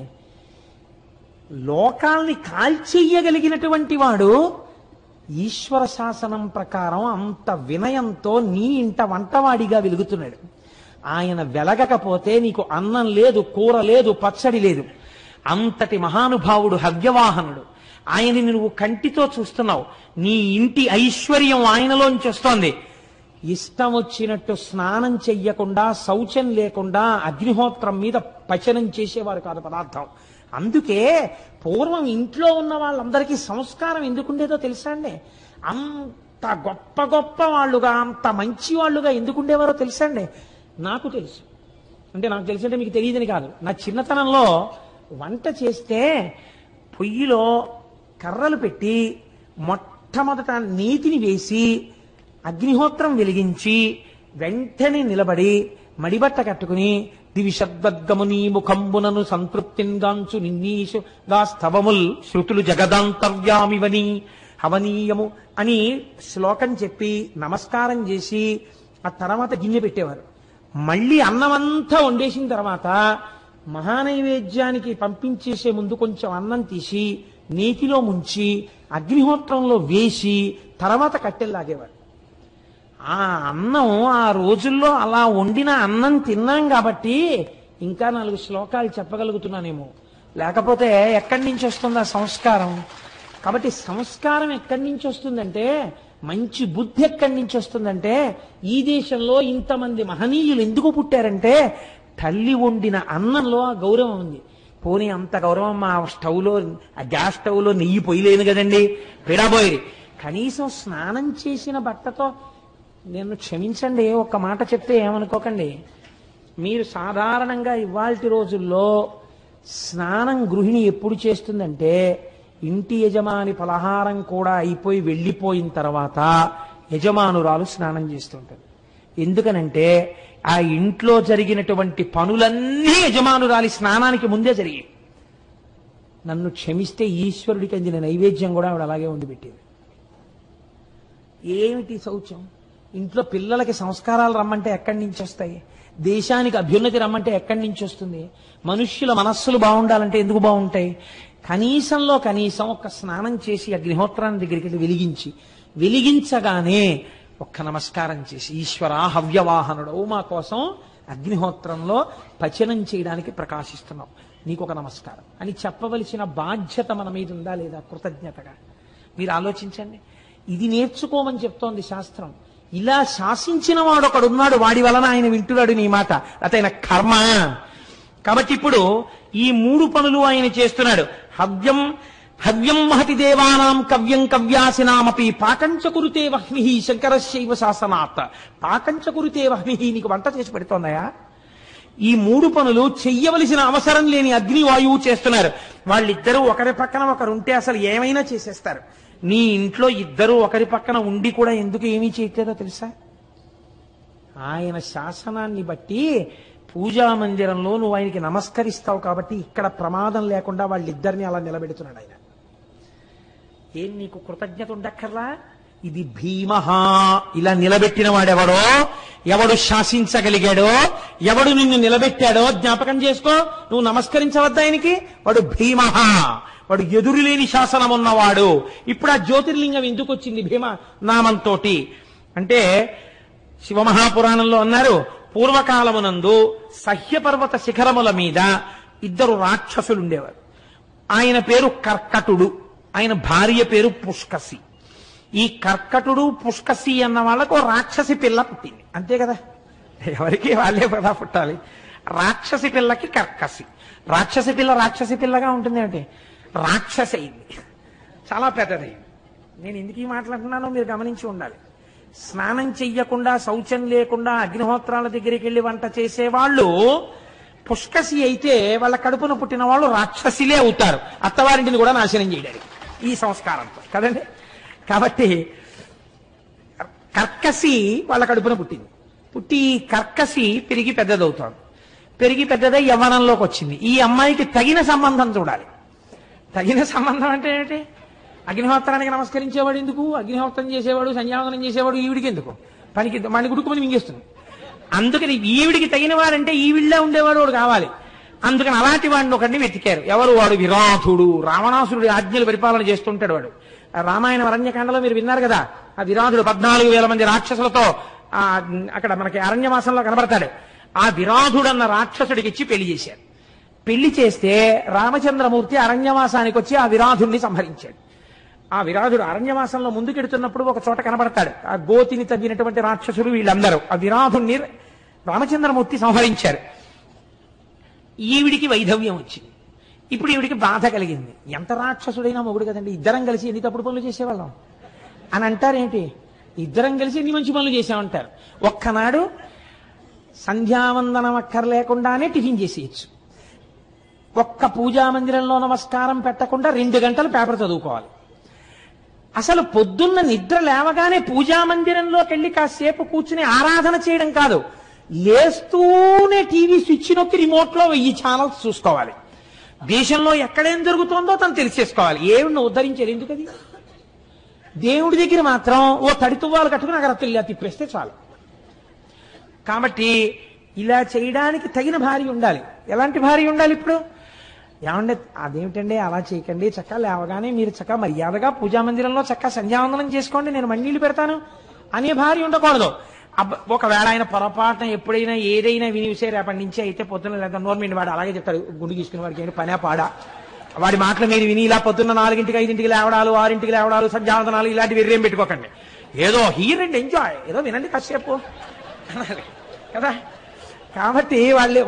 [SPEAKER 1] లోకాల్ని కాల్చెయ్యగలిగినటువంటి వాడు ఈశ్వర శాసనం ప్రకారం అంత వినయంతో నీ ఇంట వంటవాడిగా వెలుగుతున్నాడు. ఆయన వెలగకపోతే నీకు అన్నం లేదు, కూర లేదు, పచ్చడి లేదు. అంతటి మహానుభావుడు హవ్యవాహనుడు. ఆయనని నువ్వు కంటితో చూస్తున్నావు. నీ ఇంటి ఐశ్వర్యం ఆయనలోంచి వస్తోంది. ఇష్టం వచ్చినట్టు స్నానం చెయ్యకుండా, శౌచం లేకుండా అగ్నిహోత్రం మీద పచనం చేసేవారు కాదు పదార్థం. అందుకే పూర్వం ఇంట్లో ఉన్న వాళ్ళందరికీ సంస్కారం ఎందుకుండేదో తెలుసా అండి? అంత గొప్ప గొప్ప వాళ్ళుగా, అంత మంచి వాళ్ళుగా ఎందుకుండేవారో తెలుసా అండి? నాకు తెలుసు. అంటే నాకు తెలుసు అంటే మీకు తెలియదని కాదు. నా చిన్నతనంలో వంట చేస్తే పొయ్యిలో కర్రలు పెట్టి మొట్టమొదట నీతిని వేసి అగ్నిహోత్రం వెలిగించి వెంటనే నిలబడి మడిబట్ట కట్టుకుని దివిషద్గముని ముఖంబునను సంతృప్తింగాంచు నిన్నీషు గా స్తవముల్ శృతులు జగదాంతర్యామివని హవనీయము అని శ్లోకం చెప్పి నమస్కారం చేసి ఆ తర్వాత గిన్నె పెట్టేవారు. మళ్ళీ అన్నమంతా వండేసిన తర్వాత మహానైవేద్యానికి పంపించేసే ముందు కొంచెం అన్నం తీసి నేతిలో ముంచి అగ్నిహోత్రంలో వేసి తర్వాత కట్టెల్లాగేవారు. ఆ అన్నం ఆ రోజుల్లో అలా వండిన అన్నం తిన్నాం కాబట్టి ఇంకా 4 శ్లోకాలు చెప్పగలుగుతున్నానేమో. లేకపోతే ఎక్కడి నుంచి వస్తుంది ఆ సంస్కారం? కాబట్టి సంస్కారం ఎక్కడి నుంచి వస్తుందంటే, మంచి బుద్ధి ఎక్కడి నుంచి వస్తుందంటే, ఈ దేశంలో ఇంతమంది మహనీయులు ఎందుకు పుట్టారంటే తల్లి వండిన అన్నంలో ఆ గౌరవం ఉంది. పోనీ అంత గౌరవం మా స్టవ్లో, ఆ గ్యాస్ స్టవ్లో నెయ్యి పొయ్యలేను కదండి, పిడబోయి కనీసం స్నానం చేసిన బట్టతో. నేను క్షమించండి, ఒక్క మాట చెప్తే ఏమనుకోకండి, మీరు సాధారణంగా ఇవాల్టి రోజుల్లో స్నానం గృహిణి ఎప్పుడు చేస్తుందంటే ఇంటి యజమాని పలహారం కూడా అయిపోయి వెళ్ళిపోయిన తర్వాత యజమానురాలు స్నానం చేస్తుంటారు. ఎందుకనంటే ఆ ఇంట్లో జరిగినటువంటి పనులన్నీ యజమానురాలి స్నానానికి ముందే జరిగాయి. నన్ను క్షమిస్తే ఈశ్వరుడికి అందిన నైవేద్యం కూడా ఆవిడ అలాగే ఉండి పెట్టింది. ఏమిటి శౌచం? ఇంట్లో పిల్లలకి సంస్కారాలు రమ్మంటే ఎక్కడి నుంచి వస్తాయి? దేశానికి అభ్యున్నతి రమ్మంటే ఎక్కడి నుంచి వస్తుంది? మనుష్యుల మనస్సులు బాగుండాలంటే ఎందుకు బాగుంటాయి? కనీసంలో కనీసం ఒక్క స్నానం చేసి అగ్నిహోత్రాన్ని దగ్గరికి వెళ్ళి వెలిగించగానే ఒక్క నమస్కారం చేసి, ఈశ్వరా హవ్యవాహనుడవు మా కోసం అగ్నిహోత్రంలో పచనం చేయడానికి ప్రకాశిస్తున్నావు, నీకు ఒక నమస్కారం అని చెప్పవలసిన బాధ్యత మన మీద ఉందా లేదా? కృతజ్ఞతగా మీరు ఆలోచించండి. ఇది నేర్చుకోమని చెప్తోంది శాస్త్రం. ఇలా శాసించిన వాడు ఒకడున్నాడు, వాడి వలన ఆయన వింటున్నాడు నీ మాట, అతైన కర్మ. కాబట్టి ఇప్పుడు ఈ 3 పనులు ఆయన చేస్తున్నాడు. హవ్యం హవ్యం మహతి దేవానాం కవ్యం కవ్యాసినామపి పాకంచ కురుతే వహ్ని శంకరశైవ శాసనాత్. పాకంచ కురుతే వహ్ని, నీకు వంట చేసి పెడుతోందయా? ఈ 3 పనులు చెయ్యవలసిన అవసరం లేని అగ్నివాయువు చేస్తున్నారు. వాళ్ళిద్దరూ ఒకరి పక్కన ఒకరు ఉంటే అసలు ఏమైనా చేసేస్తారు. నీ ఇంట్లో ఇద్దరు ఒకరి పక్కన ఉండి కూడా ఎందుకు ఏమీ చేయట్లేదో తెలుసా? ఆయన శాసనాన్ని బట్టి పూజా మందిరంలో నువ్వు ఆయనకి నమస్కరిస్తావు కాబట్టి ఇక్కడ ప్రమాదం లేకుండా వాళ్ళిద్దరిని అలా నిలబెడుతున్నాడు ఆయన. ఏం నీకు కృతజ్ఞత ఉండక్కర్లా? ఇది భీమహ. ఇలా నిలబెట్టిన వాడెవడో, ఎవడు శాసించగలిగాడో, ఎవడు నిన్ను నిలబెట్టాడో జ్ఞాపకం చేసుకో. నువ్వు నమస్కరించవద్దా ఆయనకి? వాడు భీమహ, వాడు ఎదురులేని శాసనం ఉన్నవాడు. ఇప్పుడు ఆ జ్యోతిర్లింగం ఎందుకు వచ్చింది భీమ నామంతో అంటే, శివమహాపురాణంలో అన్నారు, పూర్వకాలమునందు సహ్యపర్వత శిఖరముల మీద 2 రాక్షసులు ఉండేవారు. ఆయన పేరు కర్కటుడు, ఆయన భార్య పేరు పుష్కసి. ఈ కర్కటుడు పుష్కసి అన్న వాళ్ళకు రాక్షసి పిల్ల పుట్టింది, అంతే కదా? ఎవరికి వాళ్ళే కదా పుట్టాలి. రాక్షసి పిల్లకి కర్కసి. రాక్షసి పిల్లగా ఉంటుంది అంటే రాక్షసి అయింది, చాలా పెద్దదైంది. నేను ఎందుకు ఈ మాట్లాడుతున్నానో మీరు గమనించి ఉండాలి. స్నానం చెయ్యకుండా, శౌచం లేకుండా అగ్నిహోత్రాల దగ్గరికి వెళ్ళి వంట చేసేవాళ్ళు పుష్కసి అయితే వాళ్ళ కడుపున పుట్టిన వాళ్ళు రాక్షసిలే అవుతారు, అత్తవారింటిని కూడా నాశనం చేయడానికి ఈ సంస్కారంతో కదండి. కాబట్టి కర్కసి వాళ్ళ కడుపున పుట్టి కర్కసి పెరిగి పెద్దదవుతాడు. పెరిగి పెద్దదై యవ్వనంలోకి వచ్చింది. ఈ అమ్మాయికి తగిన సంబంధం చూడాలి. తగిన సంబంధం అంటే ఏంటి? అగ్నిహోత్రానికి నమస్కరించేవాడు ఎందుకు? అగ్నిహోత్రం చేసేవాడు, సంధ్యావందనం చేసేవాడు ఈవిడికి ఎందుకు? పనికి మళ్ళీ గుడుకుమని మింగేస్తుంది. అందుకని ఈవిడికి తగిన వాడంటే ఈవిళ్ళ ఉండేవాడు వాడు కావాలి. అందుకని అలాంటి వాడిని ఒకరిని వెతికారు. ఎవరు? వాడు విరాధుడు. రావణాసురుడి ఆజ్ఞలు పరిపాలన చేస్తుంటాడు వాడు. రామాయణ అరణ్యకాండలో మీరు విన్నారు కదా, ఆ విరాధుడు 14,000 మంది రాక్షసులతో అక్కడ మనకి అరణ్యవాసంలో కనబడతాడు. ఆ విరాధుడు అన్న రాక్షసుడికి ఇచ్చి పెళ్లి చేశారు. పెళ్లి చేస్తే రామచంద్రమూర్తి అరణ్యవాసానికి వచ్చి ఆ విరాధుడిని సంహరించాడు. ఆ విరాధుడు అరణ్యవాసంలో ముందుకెడుతున్నప్పుడు ఒక చోట కనబడతాడు. ఆ గోతిని తగ్గినటువంటి రాక్షసులు వీళ్ళందరూ ఆ విరాధుడిని రామచంద్రమూర్తి సంహరించారు. ఈవిడికి వైధవ్యం వచ్చింది. ఇప్పుడు ఈవిడికి బాధ కలిగింది. ఎంత రాక్షసుడైనా మొగుడు కదండి, ఇద్దరం కలిసి ఎన్ని తప్పుడు పనులు చేసేవాళ్ళం అని అంటారేంటి? ఇద్దరం కలిసి ఎన్ని మంచి పనులు చేసామంటారు. ఒక్కనాడు సంధ్యావందనం అక్కర్లేకుండానే టిఫిన్ చేసేయచ్చు. ఒక్క పూజా మందిరంలో నమస్కారం పెట్టకుండా 2 గంటలు పేపర్ చదువుకోవాలి. అసలు పొద్దున్న నిద్ర లేవగానే పూజా మందిరంలోకి వెళ్ళి కాసేపు కూర్చుని ఆరాధన చేయడం కాదు, లేస్తూనే టీవీ స్విచ్ నొక్కి రిమోట్లో 1000 ఛానల్స్ చూసుకోవాలి. దేశంలో ఎక్కడేం జరుగుతోందో తను తెలిసేసుకోవాలి. ఏమిడిని ఉద్ధరించేది ఎందుకది? దేవుడి దగ్గర మాత్రం ఓ తడితువ్వాలు కట్టుకుని అక్కడ ఇలా తిప్పేస్తే చాలు. కాబట్టి ఇలా చేయడానికి తగిన భార్య ఉండాలి. ఎలాంటి భార్య ఉండాలి? ఇప్పుడు ఏమంటే అదేమిటండి అలా చేయకండి, చక్కగా లేవగానే మీరు చక్కగా మర్యాదగా పూజా మందిరంలో చక్కగా సంధ్యావందనం చేసుకోండి, నేను మన్నీళ్ళు పెడతాను అనే భార్య ఉండకూడదు. ఒకవేళ ఆయన పొరపాటున ఎప్పుడైనా ఏదైనా వినిసే రేపటి నుంచి అయితే పొద్దున్న లేదా నోర్మిండి వాడు అలాగే చెప్తాడు, గుండు తీసుకుని వాడికి ఏంటి పనే పాడా, వాడి మాటలు మీరు విని ఇలా పొద్దున్న 4ంటికి 5ంటికి లేవడాలు 6ంటికి లేవడాలు సంధ్యావందనాలు ఇలాంటి వెర్రేం పెట్టుకోకండి. ఏదో హీర్ అండ్ ఎంజాయ్, ఏదో వినండి కాసేపు అనాలి కదా. కాబట్టి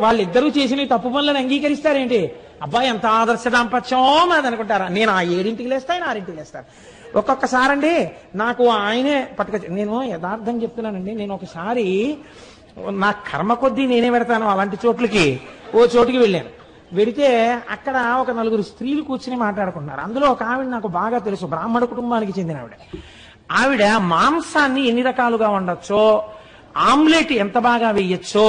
[SPEAKER 1] వాళ్ళిద్దరూ చేసిన తప్పు పనులను అంగీకరిస్తారేంటి? అబ్బాయి ఎంత ఆదర్శ దాంపత్యం అది అనుకుంటారా? నేను ఆ 7ంటికి లేస్తా, ఆయన 6ంటికి లేస్తాను. ఒక్కొక్కసారి అండి నాకు ఆయనే పట్టుకొచ్చి, నేను యథార్థం చెప్తున్నానండి, నేను ఒకసారి నా కర్మ కొద్దీ నేనే పెడతాను అలాంటి చోట్లకి. ఓ చోటుకి వెళ్ళాను. వెడితే అక్కడ ఒక నలుగురు స్త్రీలు కూర్చుని మాట్లాడుకుంటున్నారు. అందులో ఒక ఆవిడ నాకు బాగా తెలుసు, బ్రాహ్మణ కుటుంబానికి చెందిన ఆవిడ. ఆవిడ మాంసాన్ని ఎన్ని రకాలుగా వండొచ్చో, ఆమ్లెట్ ఎంత బాగా వేయచ్చో,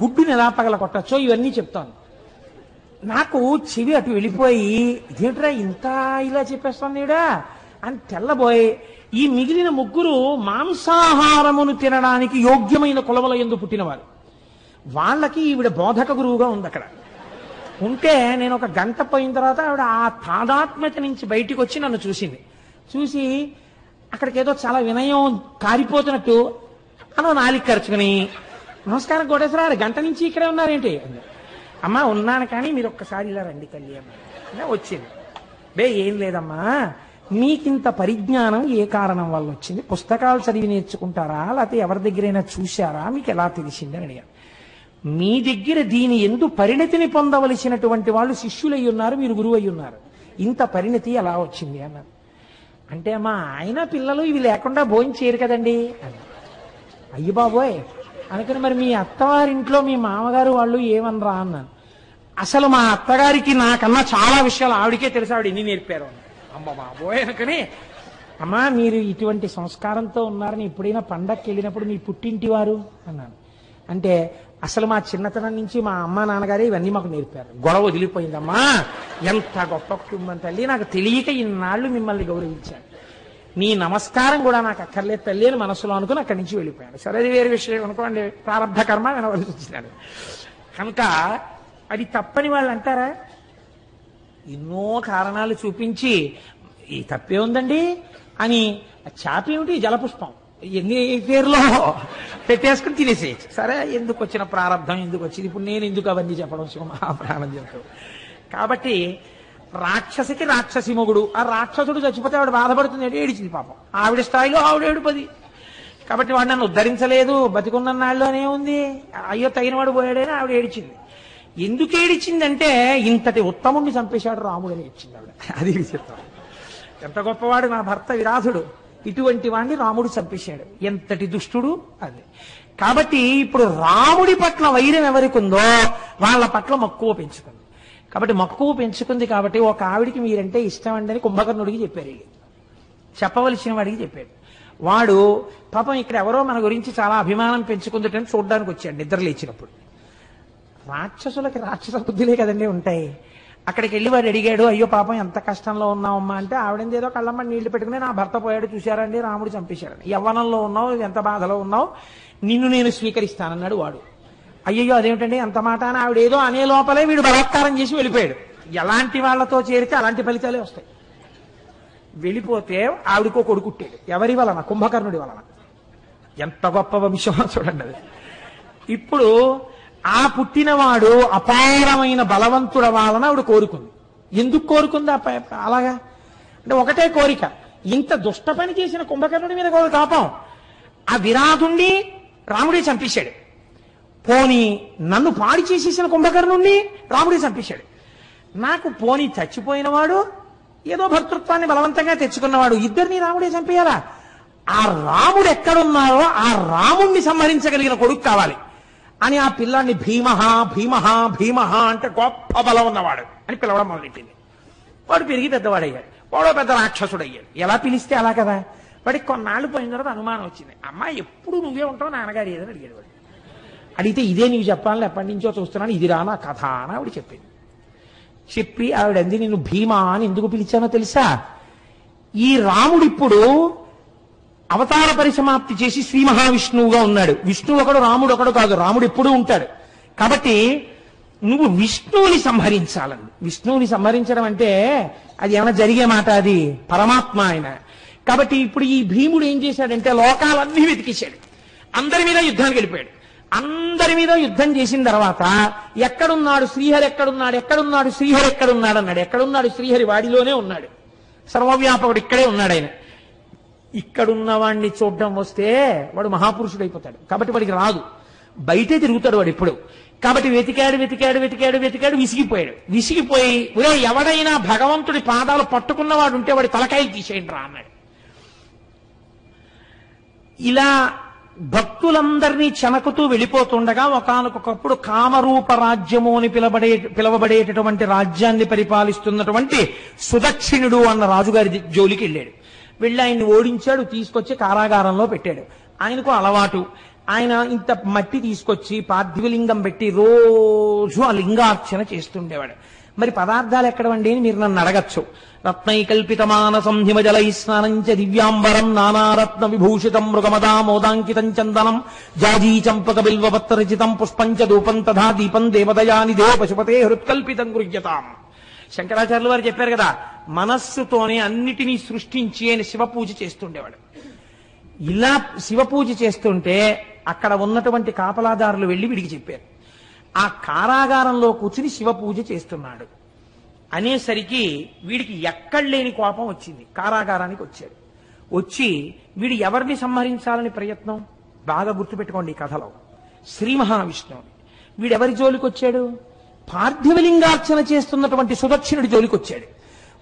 [SPEAKER 1] గుడ్డుని ఎలా పగల కొట్టచ్చో ఇవన్నీ చెప్తాను. నాకు చెవి అటు వెళ్ళిపోయి, ఇదేంట్రా ఇంత ఇలా చెప్పేస్తుంది ఈవిడా అని తెల్లబోయి, ఈ మిగిలిన ముగ్గురు మాంసాహారమును తినడానికి యోగ్యమైన కులముల యందు పుట్టినవారు. వాళ్ళకి ఈవిడ బోధక గురువుగా ఉంది అక్కడ ఉంటే. నేను ఒక గంట పోయిన తర్వాత ఆవిడ ఆ తాదాత్మ్యత నుంచి బయటికి వచ్చి నన్ను చూసింది. చూసి అక్కడికి ఏదో చాలా వినయం కారిపోతున్నట్టు అలా నాలిక ఖర్చుకుని, నమస్కారం కోటేశ్వర, గంట నుంచి ఇక్కడే ఉన్నారేంటి? అమ్మా ఉన్నాను, కానీ మీరు ఒక్కసారి ఇలా రండి తల్లి అమ్మ వచ్చింది. ఏం లేదమ్మా, మీకింత పరిజ్ఞానం ఏ కారణం వల్ల వచ్చింది? పుస్తకాలు చదివి నేర్చుకుంటారా, లేకపోతే ఎవరి దగ్గరైనా చూశారా, మీకు ఎలా తెలిసింది అని అడిగాను. మీ దగ్గర దీని ఎందు పరిణతిని పొందవలసినటువంటి వాళ్ళు శిష్యులై ఉన్నారు, మీరు గురువు అయి ఉన్నారు. ఇంత పరిణతి ఎలా వచ్చింది అన్నారు. అంటే అమ్మా ఆయన పిల్లలు ఇవి లేకుండా భోజనం చేయరు కదండి అని. అయ్యి బాబోయ్ అనుకుని, మరి మీ అత్తవారింట్లో మీ మామగారు వాళ్ళు ఏమనరా అన్నాను. అసలు మా అత్తగారికి నాకన్నా చాలా విషయాలు ఆవిడికే తెలుసు, ఆవిడ ఎన్ని నేర్పారు. అమ్మ బాబోయ్ అనుకుని, అమ్మా మీరు ఇటువంటి సంస్కారంతో ఉన్నారని ఎప్పుడైనా పండక్కి వెళ్ళినప్పుడు మీ పుట్టింటి వారు అన్నాను. అంటే అసలు మా చిన్నతనం నుంచి మా అమ్మ నాన్నగారే ఇవన్నీ మాకు నేర్పారు. గొడవ వదిలిపోయిందమ్మా, ఎంత గొప్ప కుటుంబం తల్లి, నాకు తెలియక ఇన్నాళ్ళు మిమ్మల్ని గౌరవించాను, నీ నమస్కారం కూడా నాకు అక్కర్లేదు తల్లి అని మనసులో అనుకుని అక్కడి నుంచి వెళ్ళిపోయాను. సరే అది వేరే విషయం అనుకోండి, ప్రారంభ కర్మ వినవలసి వచ్చినాడు కనుక అది తప్పని వాళ్ళు అంటారా? ఎన్నో కారణాలు చూపించి ఈ తప్పే ఉందండి అని, చాపేమిటి జలపుష్పం ఎన్ని పేర్లో పెట్టేసుకుని తినేసేయచ్చు. సరే ఎందుకు వచ్చిన ప్రారంభం, ఎందుకు వచ్చింది, ఇప్పుడు నేను ఎందుకు అవన్నీ చెప్పడం మహాప్రాణం చెప్తాను. కాబట్టి రాక్షసికి రాక్షసి మొగుడు, ఆ రాక్షసుడు చచ్చిపోతే ఆవిడ బాధపడుతుంది, ఏడిచింది పాపం, ఆవిడ స్థాయిలో ఆవిడ ఏడుపది. కాబట్టి వాడు నన్ను ఉద్ధరించలేదు, బతికున్న నాళ్ళలోనే ఉంది, అయ్యో తగిన వాడు పోయాడని ఆవిడ ఏడిచింది. ఎందుకు ఏడిచిందంటే ఇంతటి ఉత్తముణ్ణి చంపేశాడు రాముడు అని ఏడ్చింది ఆవిడ. అది చెప్తాను, ఎంత గొప్పవాడు నా భర్త విరాధుడు, ఇటువంటి వాడిని రాముడు చంపేశాడు, ఎంతటి దుష్టుడు అది. కాబట్టి ఇప్పుడు రాముడి పట్ల వైరం ఎవరికి ఉందో వాళ్ళ పట్ల మక్కువ పెంచుకుంది. కాబట్టి మక్కువ పెంచుకుంది కాబట్టి ఒక ఆవిడికి మీరంటే ఇష్టం అండి అని కుంభకర్ణుడికి చెప్పారు, చెప్పవలసిన వాడికి చెప్పాడు. వాడు పాపం ఇక్కడ ఎవరో మన గురించి చాలా అభిమానం పెంచుకుందటని చూడడానికి వచ్చాడు నిద్ర లేచినప్పుడు. రాక్షసులకి రాక్షస బుద్ధులే కదండి ఉంటాయి. అక్కడికి వెళ్ళి వాడు అడిగాడు, అయ్యో పాపం ఎంత కష్టంలో ఉన్నావమ్మా అంటే, ఆవిడేదో ఏదో కళ్ళమ్మ నీళ్లు పెట్టుకుని, నా భర్త పోయాడు చూశారండి, రాముడు చంపేశాడని, యవ్వనంలో ఉన్నావు, ఎంత బాధలో ఉన్నావు, నిన్ను నేను స్వీకరిస్తానన్నాడు వాడు. అయ్యయ్యో అదేమిటండి అంత మాట అని ఆవిడ ఏదో అనే లోపలే వీడు బలాత్కారం చేసి వెళ్ళిపోయాడు. ఎలాంటి వాళ్లతో చేరితే అలాంటి ఫలితాలే వస్తాయి. వెళ్ళిపోతే ఆవిడకో కొడుకుట్టాడు, ఎవరి వలన? కుంభకర్ణుడి వలన. ఎంత గొప్ప వంశమో చూడండి అది. ఇప్పుడు ఆ పుట్టినవాడు అపారమైన బలవంతుడ వాళ్ళని ఆవిడ కోరుకుంది. ఎందుకు కోరుకుంది అలాగా అంటే ఒకటే కోరిక, ఇంత దుష్ట పని చేసిన కుంభకర్ణుడి మీద కోరు తాపం, ఆ విరాధుణ్ణి రాముడే చంపేశాడు, పోని నన్ను పాడి చేసేసిన కుంభకర్ణుణ్ణి రాముడే చంపేశాడు, నాకు పోని చచ్చిపోయినవాడు ఏదో భర్తృత్వాన్ని బలవంతంగా తెచ్చుకున్నవాడు, ఇద్దరిని రాముడే చంపేయాలా? ఆ రాముడు ఎక్కడున్నారో ఆ రాముణ్ణి సంహరించగలిగిన కొడుకు కావాలి అని ఆ పిల్లాన్ని భీమహ భీమహ భీమహ అంటే గొప్ప బలం ఉన్నవాడు అని పిలవడం మొదలెట్టింది. వాడు పెరిగి పెద్దవాడయ్యాడు, వాడో పెద్ద రాక్షసుడు అయ్యాడు. ఎలా పిలిస్తే అలా కదా. వాడికి కొన్నాళ్ళు పోయిన తర్వాత అనుమానం వచ్చింది, అమ్మా ఎప్పుడు నువ్వే ఉంటావు నాన్నగారు ఏదని అడిగాడు. వాడు అడిగితే ఇదే నీకు చెప్పాలని ఎప్పటి నుంచో చూస్తున్నాను, ఇది రానా కథ అని ఆవిడ చెప్పింది. చెప్పి ఆవిడంది, నేను భీమా అని ఎందుకు పిలిచానో తెలుసా? ఈ రాముడు ఇప్పుడు అవతార పరిసమాప్తి చేసి శ్రీ మహావిష్ణువుగా ఉన్నాడు. విష్ణువు ఒకడు, రాముడు ఒకడు కాదు, రాముడు ఎప్పుడూ ఉంటాడు. కాబట్టి నువ్వు విష్ణువుని సంహరించాలని. విష్ణువుని సంహరించడం అంటే అది ఏమైనా జరిగే మాట? అది పరమాత్మ ఆయన. కాబట్టి ఇప్పుడు ఈ భీముడు ఏం చేశాడంటే లోకాలన్నీ వెతికేశాడు, అందరి మీద యుద్ధానికి వెళ్ళిపోయాడు. అందరి మీద యుద్ధం చేసిన తర్వాత ఎక్కడున్నాడు శ్రీహరి, ఎక్కడున్నాడు, ఎక్కడున్నాడు శ్రీహరి, ఎక్కడున్నాడు అన్నాడు. ఎక్కడున్నాడు శ్రీహరి? వాడిలోనే ఉన్నాడు, సర్వవ్యాపకుడు ఇక్కడే ఉన్నాడు ఆయన. ఇక్కడున్న వాడిని చూడడం వస్తే వాడు మహాపురుషుడు అయిపోతాడు. కాబట్టి వాడికి రాదు, బయటే తిరుగుతాడు వాడు ఇప్పుడు. కాబట్టి వెతికాడు వెతికాడు వెతికాడు వెతికాడు, విసిగిపోయాడు. విసిగిపోయి ఎవడైనా భగవంతుడి పాదాలు పట్టుకున్నవాడు ఉంటే వాడి తలకాయలు తీసేయండి రా అన్నాడు. ఇలా భక్తులందరినీ చెనకుతూ వెళ్ళిపోతుండగా ఒకానొకప్పుడు కామరూప రాజ్యము అని పిలవబడేటటువంటి రాజ్యాన్ని పరిపాలిస్తున్నటువంటి సుదక్షిణుడు అన్న రాజుగారి జోలికి వెళ్ళాడు. వెళ్ళి ఆయన్ని ఓడించాడు, తీసుకొచ్చి కారాగారంలో పెట్టాడు. ఆయనకు అలవాటు, ఆయన ఇంత మట్టి తీసుకొచ్చి పార్థివలింగం పెట్టి రోజు ఆ లింగార్చన చేస్తుండేవాడు. మరి పదార్థాలు ఎక్కడవండి అని మీరు నన్ను అడగచ్చు. రత్నైకల్పితమానసం హిమజలై స్నానంచ దివ్యాంబరం నానారత్న విభూషితం మృగమదామోదాంకితం చందనం జాజీ చంపక బిల్వపత్రచితం పుష్పంచ ధూపం తథా దీపం దేవదయానిదే పశుపతే హృత్కల్పితం గృహ్యతాం. శంకరాచార్యులు వారు చెప్పారు కదా, మనస్సుతోనే అన్నిటినీ సృష్టించి ఆయన శివ పూజ చేస్తుండేవాడు. ఇలా శివ పూజ చేస్తుంటే అక్కడ ఉన్నటువంటి కాపలాదారులు వెళ్లి వీడికి చెప్పారు, ఆ కారాగారంలో కూర్చుని శివ పూజ చేస్తున్నాడు అనేసరికి వీడికి ఎక్కడలేని కోపం వచ్చింది. కారాగారానికి వచ్చాడు. వచ్చి వీడు ఎవరిని సంహరించాలని ప్రయత్నం, బాగా గుర్తుపెట్టుకోండి ఈ కథలో, శ్రీ మహావిష్ణువు. వీడెవరి జోలికి వచ్చాడు? పార్థివలింగార్చన చేస్తున్నటువంటి సుదక్షిణుడి జోలికి వచ్చాడు.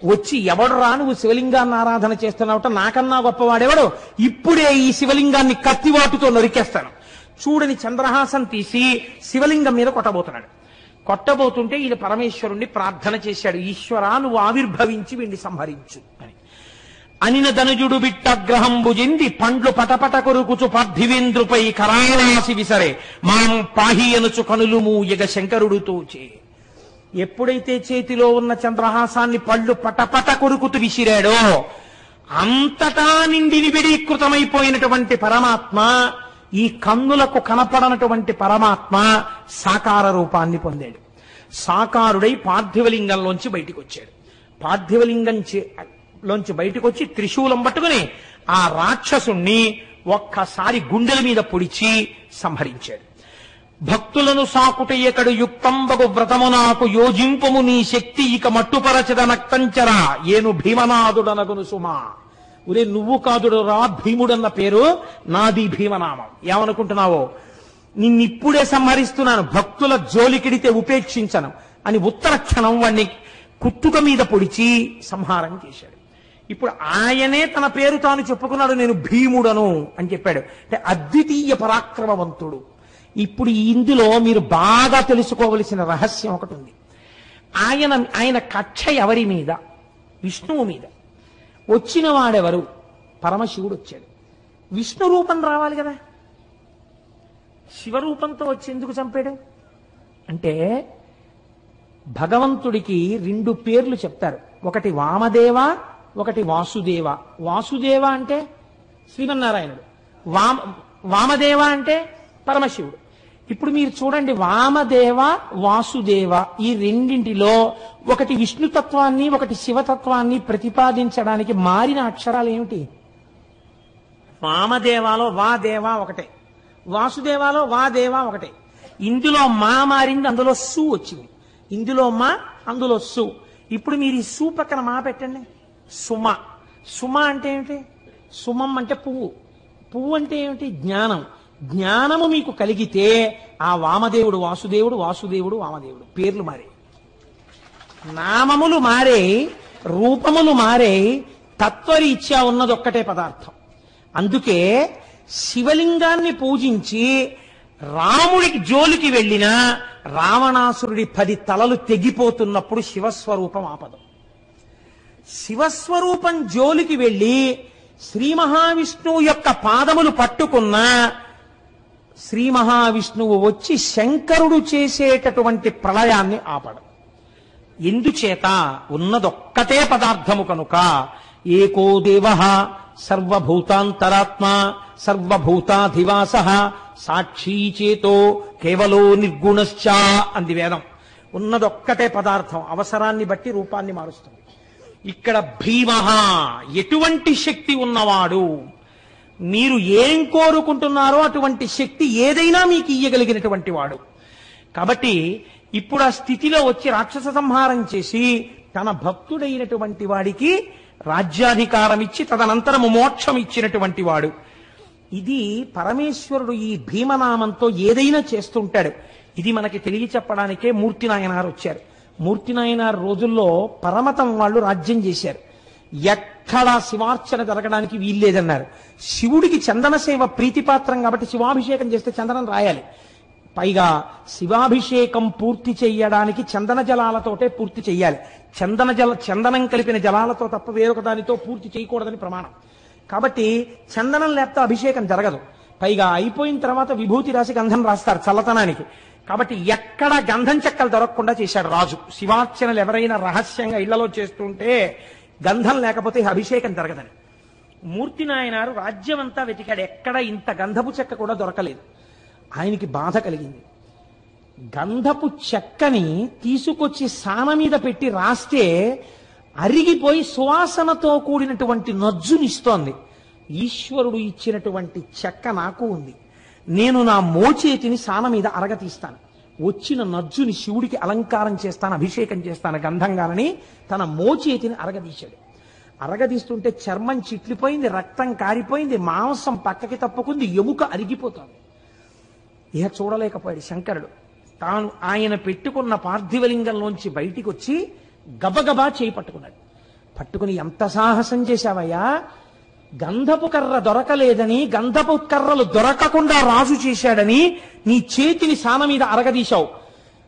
[SPEAKER 1] వచ్చి ఎవడురా నువ్వు శివలింగాన్ని ఆరాధన చేస్తున్నావుట, నాకన్నా గొప్పవాడెవడు, ఇప్పుడే ఈ శివలింగాన్ని కత్తివాటుతో నరికేస్తాను, చూడని చంద్రహాసం తీసి శివలింగం మీద కొట్టబోతున్నాడు. కొట్టబోతుంటే ఈయన పరమేశ్వరుణ్ణి ప్రార్థన చేశాడు, ఈశ్వరా నువ్వు ఆవిర్భవించి వీడిని సంహరించు అని. అనిన ధనుజుడు బిట్టగ్రహం భుజింది పండ్లు పటపట కొరుకుచు పార్థివేంద్రుపై కరాళాసి విసరే మాం పాహి అనుచు కనులు మూయగ శంకరుడుతో చే. ఎప్పుడైతే చేతిలో ఉన్న చంద్రహాసాన్ని పళ్ళు పటపట కొరుకుతూ విసిరాడో అంతటా నిండి నిబిడీకృతమైపోయినటువంటి పరమాత్మ, ఈ కన్నులకు కనపడనటువంటి పరమాత్మ సాకార రూపాన్ని పొందాడు. సాకారుడై పార్థివలింగంలోంచి బయటికి వచ్చాడు. పార్థివలింగంలోంచి బయటకు వచ్చి త్రిశూలం పట్టుకుని ఆ రాక్షసుణ్ణి ఒక్కసారి గుండెల మీద పొడిచి సంహరించాడు. భక్తులను సాకుటయ్యకడు యుక్తంబగు వ్రతము నాకు యోజింపము నీ శక్తి ఇక మట్టుపరచద నక్తంచరా ఏను భీమనాథుడనగును సుమా. ఒరే నువ్వు కాదుడురా భీముడన్న పేరు, నాది భీమనామం. ఏమనుకుంటున్నావో, నిన్నిప్పుడే సంహరిస్తున్నాను, భక్తుల జోలికిడితే ఉపేక్షించను అని ఉత్తర క్షణం వాణ్ణి కుత్తుక మీద పొడిచి సంహారం చేశాడు. ఇప్పుడు ఆయనే తన పేరు తాను చెప్పుకున్నాడు, నేను భీముడను అని చెప్పాడు. అంటే అద్వితీయ పరాక్రమవంతుడు. ఇప్పుడు ఇందులో మీరు బాగా తెలుసుకోవలసిన రహస్యం ఒకటి ఉంది. ఆయన కక్ష ఎవరి మీద? విష్ణువు మీద. వచ్చిన వాడెవరు? పరమశివుడు వచ్చాడు. విష్ణు రూపం రావాలి కదా, శివరూపంతో వచ్చి ఎందుకు చంపాడు అంటే, భగవంతుడికి 2 పేర్లు చెప్తారు, ఒకటి వామదేవ, ఒకటి వాసుదేవ. వాసుదేవ అంటే శ్రీమన్నారాయణుడు, వామదేవ అంటే పరమశివుడు. ఇప్పుడు మీరు చూడండి, వామదేవ వాసుదేవ ఈ రెండింటిలో ఒకటి విష్ణుతత్వాన్ని ఒకటి శివతత్వాన్ని ప్రతిపాదించడానికి మారిన అక్షరాలు ఏమిటి? వామదేవాలో వా దేవ ఒకటే, వాసుదేవాలో వా దేవ ఒకటే. ఇందులో మా మారింది, అందులో సు వచ్చింది. ఇందులో మా, అందులో సు. ఇప్పుడు మీరు ఈ సు పక్కన మా పెట్టండి, సుమ. సుమ అంటే ఏమిటి? సుమం అంటే పువ్వు. పువ్వు అంటే ఏమిటి? జ్ఞానం. జ్ఞానము మీకు కలిగితే ఆ వామదేవుడు వాసుదేవుడు, వాసుదేవుడు వామదేవుడు. పేర్లు మారే, నామములు మారే, రూపములు మారే, తత్వరీత్యా ఉన్నది ఒక్కటే పదార్థం. అందుకే శివలింగాన్ని పూజించి రాముడికి జోలికి వెళ్ళిన రావణాసురుడి 10 తలలు తెగిపోతున్నప్పుడు శివస్వరూపం ఆపదం. శివస్వరూపం జోలికి వెళ్ళి శ్రీ మహావిష్ణువు యొక్క పాదములు పట్టుకున్న శ్రీ మహావిష్ణువు వచ్చి శంకరుడు చేసేటటువంటి ప్రళయాన్ని ఆపడం. ఎందుచేత? ఉన్నదొక్కటే పదార్థము కనుక. ఏకో దేవ సర్వభూతాంతరాత్మ సర్వభూతాధివాస సాక్షీ చేతో కేవలో నిర్గుణశ్చ అంది వేదం. ఉన్నదొక్కటే పదార్థం, అవసరాన్ని బట్టి రూపాన్ని మారుస్తుంది. ఇక్కడ భీమ ఎటువంటి శక్తి ఉన్నవాడు, మీరు ఏం కోరుకుంటున్నారో అటువంటి శక్తి ఏదైనా మీకు ఇయ్యగలిగినటువంటి వాడు. కాబట్టి ఇప్పుడు ఆ స్థితిలో వచ్చి రాక్షస సంహారం చేసి తన భక్తుడైనటువంటి వాడికి రాజ్యాధికారం ఇచ్చి తదనంతరము మోక్షం ఇచ్చినటువంటి వాడు. ఇది పరమేశ్వరుడు ఈ భీమనామంతో ఏదైనా చేస్తుంటాడు. ఇది మనకి తెలియచెప్పడానికే మూర్తి నాయనారు వచ్చారు. మూర్తి నాయనారు రోజుల్లో పరమతం వాళ్ళు రాజ్యం చేశారు. ఎక్కడా శివార్చన జరగడానికి వీల్లేదన్నారు. శివుడికి చందన సేవ ప్రీతిపాత్రం కాబట్టి శివాభిషేకం చేస్తే చందనం రాయాలి. పైగా శివాభిషేకం పూర్తి చెయ్యడానికి చందన జలాలతోటే పూర్తి చెయ్యాలి. చందనం కలిపిన జలాలతో తప్ప వేరొక దానితో పూర్తి చేయకూడదని ప్రమాణం. కాబట్టి చందనం లేకపోతే అభిషేకం జరగదు. పైగా అయిపోయిన తర్వాత విభూతి రాసి గంధం రాస్తారు చల్లతనానికి. కాబట్టి ఎక్కడ గంధం చెక్కలు దొరకకుండా చేశాడు రాజు. శివార్చనలు ఎవరైనా రహస్యంగా ఇళ్లలో చేస్తుంటే గంధం లేకపోతే అభిషేకం జరగదని. మూర్తి నాయనారు రాజ్యం అంతా వెతికాడు, ఎక్కడ ఇంత గంధపు చెక్క కూడా దొరకలేదు. ఆయనకి బాధ కలిగింది. గంధపు చెక్కని తీసుకొచ్చి సాన మీద పెట్టి రాస్తే అరిగిపోయి సువాసనతో కూడినటువంటి నజ్జునిస్తోంది. ఈశ్వరుడు ఇచ్చినటువంటి చెక్క నాకు ఉంది, నేను నా మోచేతిని సాన మీద అరగతీస్తాను, వచ్చిన నజ్జుని శివుడికి అలంకారం చేస్తాను, అభిషేకం చేస్తాను గంధంగానని తన మోచేతిని అరగదీశాడు. అరగదీస్తుంటే చర్మం చిట్లిపోయింది, రక్తం కారిపోయింది, మాంసం పక్కకి తప్పుకుంది, ఎముక అరిగిపోతుంది. ఇహ చూడలేకపోయాడు శంకరుడు. తాను ఆయన పెట్టుకున్న పార్థివలింగంలోంచి బయటికి వచ్చి గబగబా చేయి పట్టుకున్నాడు. పట్టుకుని, ఎంత సాహసం చేశావయ్యా, గంధపు కర్ర దొరకలేదని, గంధపు కర్రలు దొరకకుండా రాజు చేశాడని నీ చేతిని సాన మీద అరగదీశావు.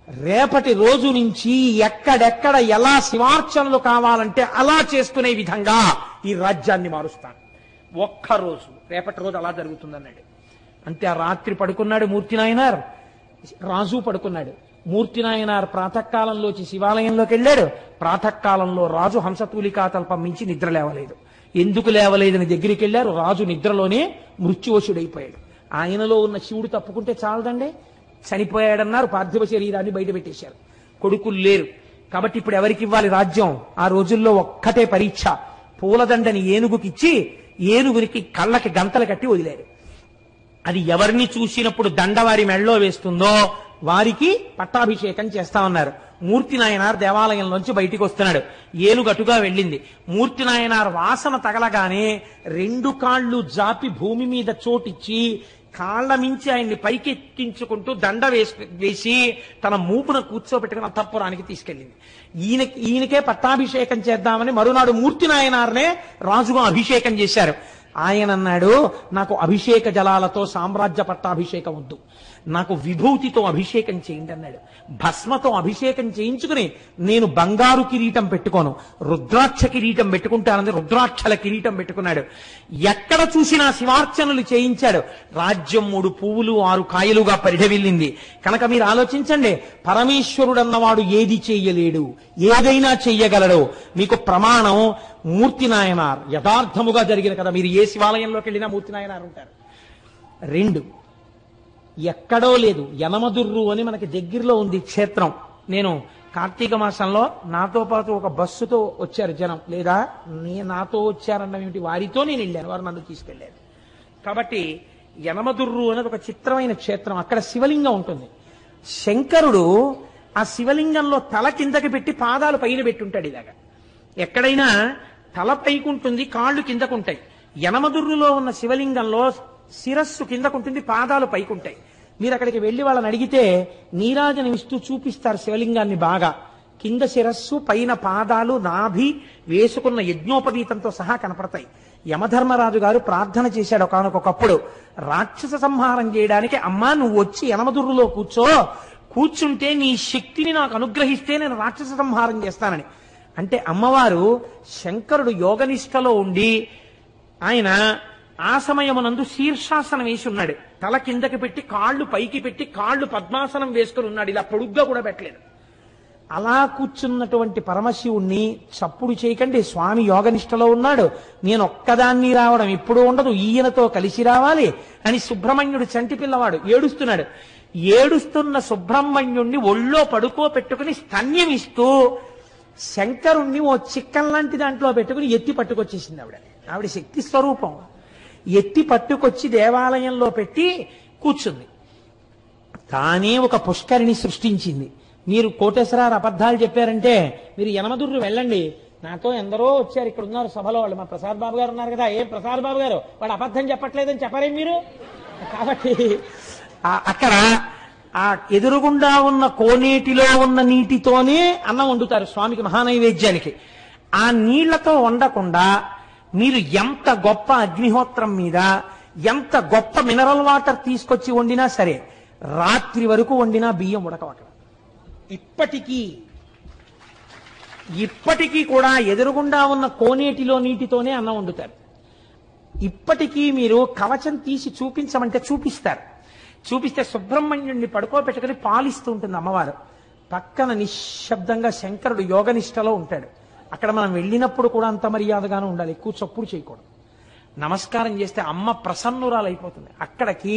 [SPEAKER 1] రేపటి రోజు నుంచి ఎక్కడెక్కడ ఎలా శివార్చనలు కావాలంటే అలా చేసుకునే విధంగా ఈ రాజ్యాన్ని మారుస్తాను. ఒక్కరోజు, రేపటి రోజు అలా జరుగుతుందన్నాడు. అంతే. ఆ రాత్రి పడుకున్నాడు మూర్తి నాయనార్, రాజు పడుకున్నాడు. మూర్తి నాయనార్ ప్రాతకాలంలోచి శివాలయంలోకి వెళ్ళాడు. ప్రాతకాలంలో రాజు హంసతూలికా తల్పం మించి నిద్ర లేవలేదు. ఎందుకు లేవలేదని దగ్గరికి వెళ్ళారు. రాజు నిద్రలోనే మృత్యువశుడైపోయాడు. ఆయనలో ఉన్న శివుడు తప్పుకుంటే చాలదండి, చనిపోయాడన్నారు. పార్థివ శరీరాన్ని బయట పెట్టేశారు. కొడుకులు లేరు కాబట్టి ఇప్పుడు ఎవరికి ఇవ్వాలి రాజ్యం? ఆ రోజుల్లో ఒక్కటే పరీక్ష. పూలదండని ఏనుగుకిచ్చి ఏనుగునికి కళ్ళకి గంతలు కట్టి వదిలేరు. అది ఎవరిని చూసినప్పుడు దండ వారి మెళ్ళో వేస్తుందో వారికి పట్టాభిషేకం చేస్తామన్నారు. మూర్తి నాయనార్ దేవాలయంలోంచి బయటికి వస్తున్నాడు. ఏనుగటుగా వెళ్ళింది. మూర్తి నాయనార్ వాసన తగలగానే రెండు కాళ్ళు జాపి భూమి మీద చోటిచ్చి కాళ్ల మించి ఆయన్ని పైకెక్కించుకుంటూ దండ వేసి తన మూపున కూర్చోబెట్టుకుని అంతఃపురానికి తీసుకెళ్ళింది. ఈయనకే పట్టాభిషేకం చేద్దామని మరునాడు మూర్తి నాయనార్నే రాజుగా అభిషేకం చేశారు. ఆయన అన్నాడు, నాకు అభిషేక జలాలతో సామ్రాజ్య పట్టాభిషేకం వద్దు, నాకు విభూతితో అభిషేకం చేయండి అన్నాడు. భస్మతో అభిషేకం చేయించుకుని నేను బంగారు కిరీటం పెట్టుకోను, రుద్రాక్ష కిరీటం పెట్టుకుంటానని రుద్రాక్షల కిరీటం పెట్టుకున్నాడు. ఎక్కడ చూసినా శివార్చనలు చేయించాడు. రాజ్యం 3 పువ్వులు 6 కాయలుగా పరిఢవిల్లింది. కనుక మీరు ఆలోచించండి, పరమేశ్వరుడన్నవాడు ఏది చెయ్యలేడు, ఏదైనా చెయ్యగలడు. మీకు ప్రమాణం మూర్తి నాయనార్ యథార్థముగా జరిగిన కదా. మీరు ఏ శివాలయంలోకి వెళ్ళినా మూర్తి నాయనార్ ఉంటారు. 2, ఎక్కడో లేదు, యనమదుర్రు అని మనకి దగ్గరలో ఉంది క్షేత్రం. నేను కార్తీక మాసంలో నాతో పాటు ఒక బస్సుతో వచ్చారు జనం, లేదా నాతో వచ్చారన్న ఏమిటి, వారితో నేను వెళ్ళాను, వారు నన్ను తీసుకెళ్లారు. కాబట్టి యనమదుర్రు అనేది ఒక చిత్రమైన క్షేత్రం. అక్కడ శివలింగం ఉంటుంది. శంకరుడు ఆ శివలింగంలో తల కిందకి పెట్టి పాదాలు పైన పెట్టుంటాడు. ఇలాగా ఎక్కడైనా తల పైకుంటుంది, కాళ్ళు కిందకుంటాయి. యనమదుర్రులో ఉన్న శివలింగంలో శిరస్సు కిందకుంటుంది, పాదాలు పైకుంటాయి. మీరు అక్కడికి వెళ్లి వాళ్ళని అడిగితే నీరాజనం ఇస్తూ చూపిస్తారు శివలింగాన్ని బాగా. కింద శిరస్సు, పైన పాదాలు, నాభి వేసుకున్న యజ్ఞోపవీతంతో సహా కనపడతాయి. యమధర్మరాజు గారు ప్రార్థన చేశాడు ఒకానొకప్పుడు, రాక్షస సంహారం చేయడానికి అమ్మా నువ్వు వచ్చి యనమదుర్రులో కూర్చుంటే నీ శక్తిని నాకు అనుగ్రహిస్తే నేను రాక్షస సంహారం చేస్తానని. అంటే అమ్మవారు శంకరుడు యోగనిష్టలో ఉండి ఆయన ఆ సమయమునందు శీర్షాసనం వేసి ఉన్నాడు. తల కిందకి పెట్టి కాళ్ళు పైకి పెట్టి కాళ్ళు పద్మాసనం వేసుకుని ఉన్నాడు. ఇలా పొడుగ్గా కూడా పెట్టలేదు. అలా కూర్చున్నటువంటి పరమశివుణ్ణి చప్పుడు చేయకండి, స్వామి యోగనిష్టలో ఉన్నాడు, నేను ఒక్కదాన్ని రావడం ఎప్పుడూ ఉండదు, ఈయనతో కలిసి రావాలి అని సుబ్రహ్మణ్యుడు చంటి పిల్లవాడు ఏడుస్తున్నాడు. ఏడుస్తున్న సుబ్రహ్మణ్యుణ్ణి ఒళ్ళో పడుకోపెట్టుకుని స్తన్యమిస్తూ శంకరుణ్ణి ఓ చిక్కం లాంటి దాంట్లో పెట్టుకుని ఎత్తి పట్టుకొచ్చేసింది ఆవిడ శక్తి స్వరూపం. ఎత్తి పట్టుకొచ్చి దేవాలయంలో పెట్టి కూర్చుంది. తానే ఒక పుష్కరిణి సృష్టించింది. మీరు కోటేశ్వరారు అబద్ధాలు చెప్పారంటే మీరు యనమదుర్రు వెళ్ళండి, నాతో ఎందరో వచ్చారు, ఇక్కడ ఉన్నారు సభలో వాళ్ళు, మా ప్రసాద్ బాబు గారు ఉన్నారు కదా, ఏం ప్రసాద్ బాబు గారు వాడు అబద్ధం చెప్పట్లేదని చెప్పరేం మీరు? కాబట్టి అక్కడ ఆ ఎదురుగుండా ఉన్న కోనేటిలో ఉన్న నీటితోనే అన్నం వండుతారు స్వామికి మహానైవేద్యానికి. ఆ నీళ్లతో వండకుండా మీరు ఎంత గొప్ప అగ్నిహోత్రం మీద ఎంత గొప్ప మినరల్ వాటర్ తీసుకొచ్చి వండినా సరే రాత్రి వరకు వండినా బియ్యం ఉడకవట. ఇప్పటికీ కూడా ఎదురుగుండా ఉన్న కోనేటిలో నీటితోనే అన్నం వండుతారు. ఇప్పటికీ మీరు కవచం తీసి చూపించమంటే చూపిస్తారు. చూపిస్తే సుబ్రహ్మణ్యుడిని పడుకోబెట్టుకుని పాలిస్తూ ఉంటుంది అమ్మవారు. పక్కన నిశ్శబ్దంగా శంకరుడు యోగనిష్టలో ఉంటాడు. అక్కడ మనం వెళ్ళినప్పుడు కూడా అంత మర్యాదగానే ఉండాలి, ఎక్కువ చప్పుడు చేయకూడదు. నమస్కారం చేస్తే అమ్మ ప్రసన్నురాలైపోతుంది. అక్కడికి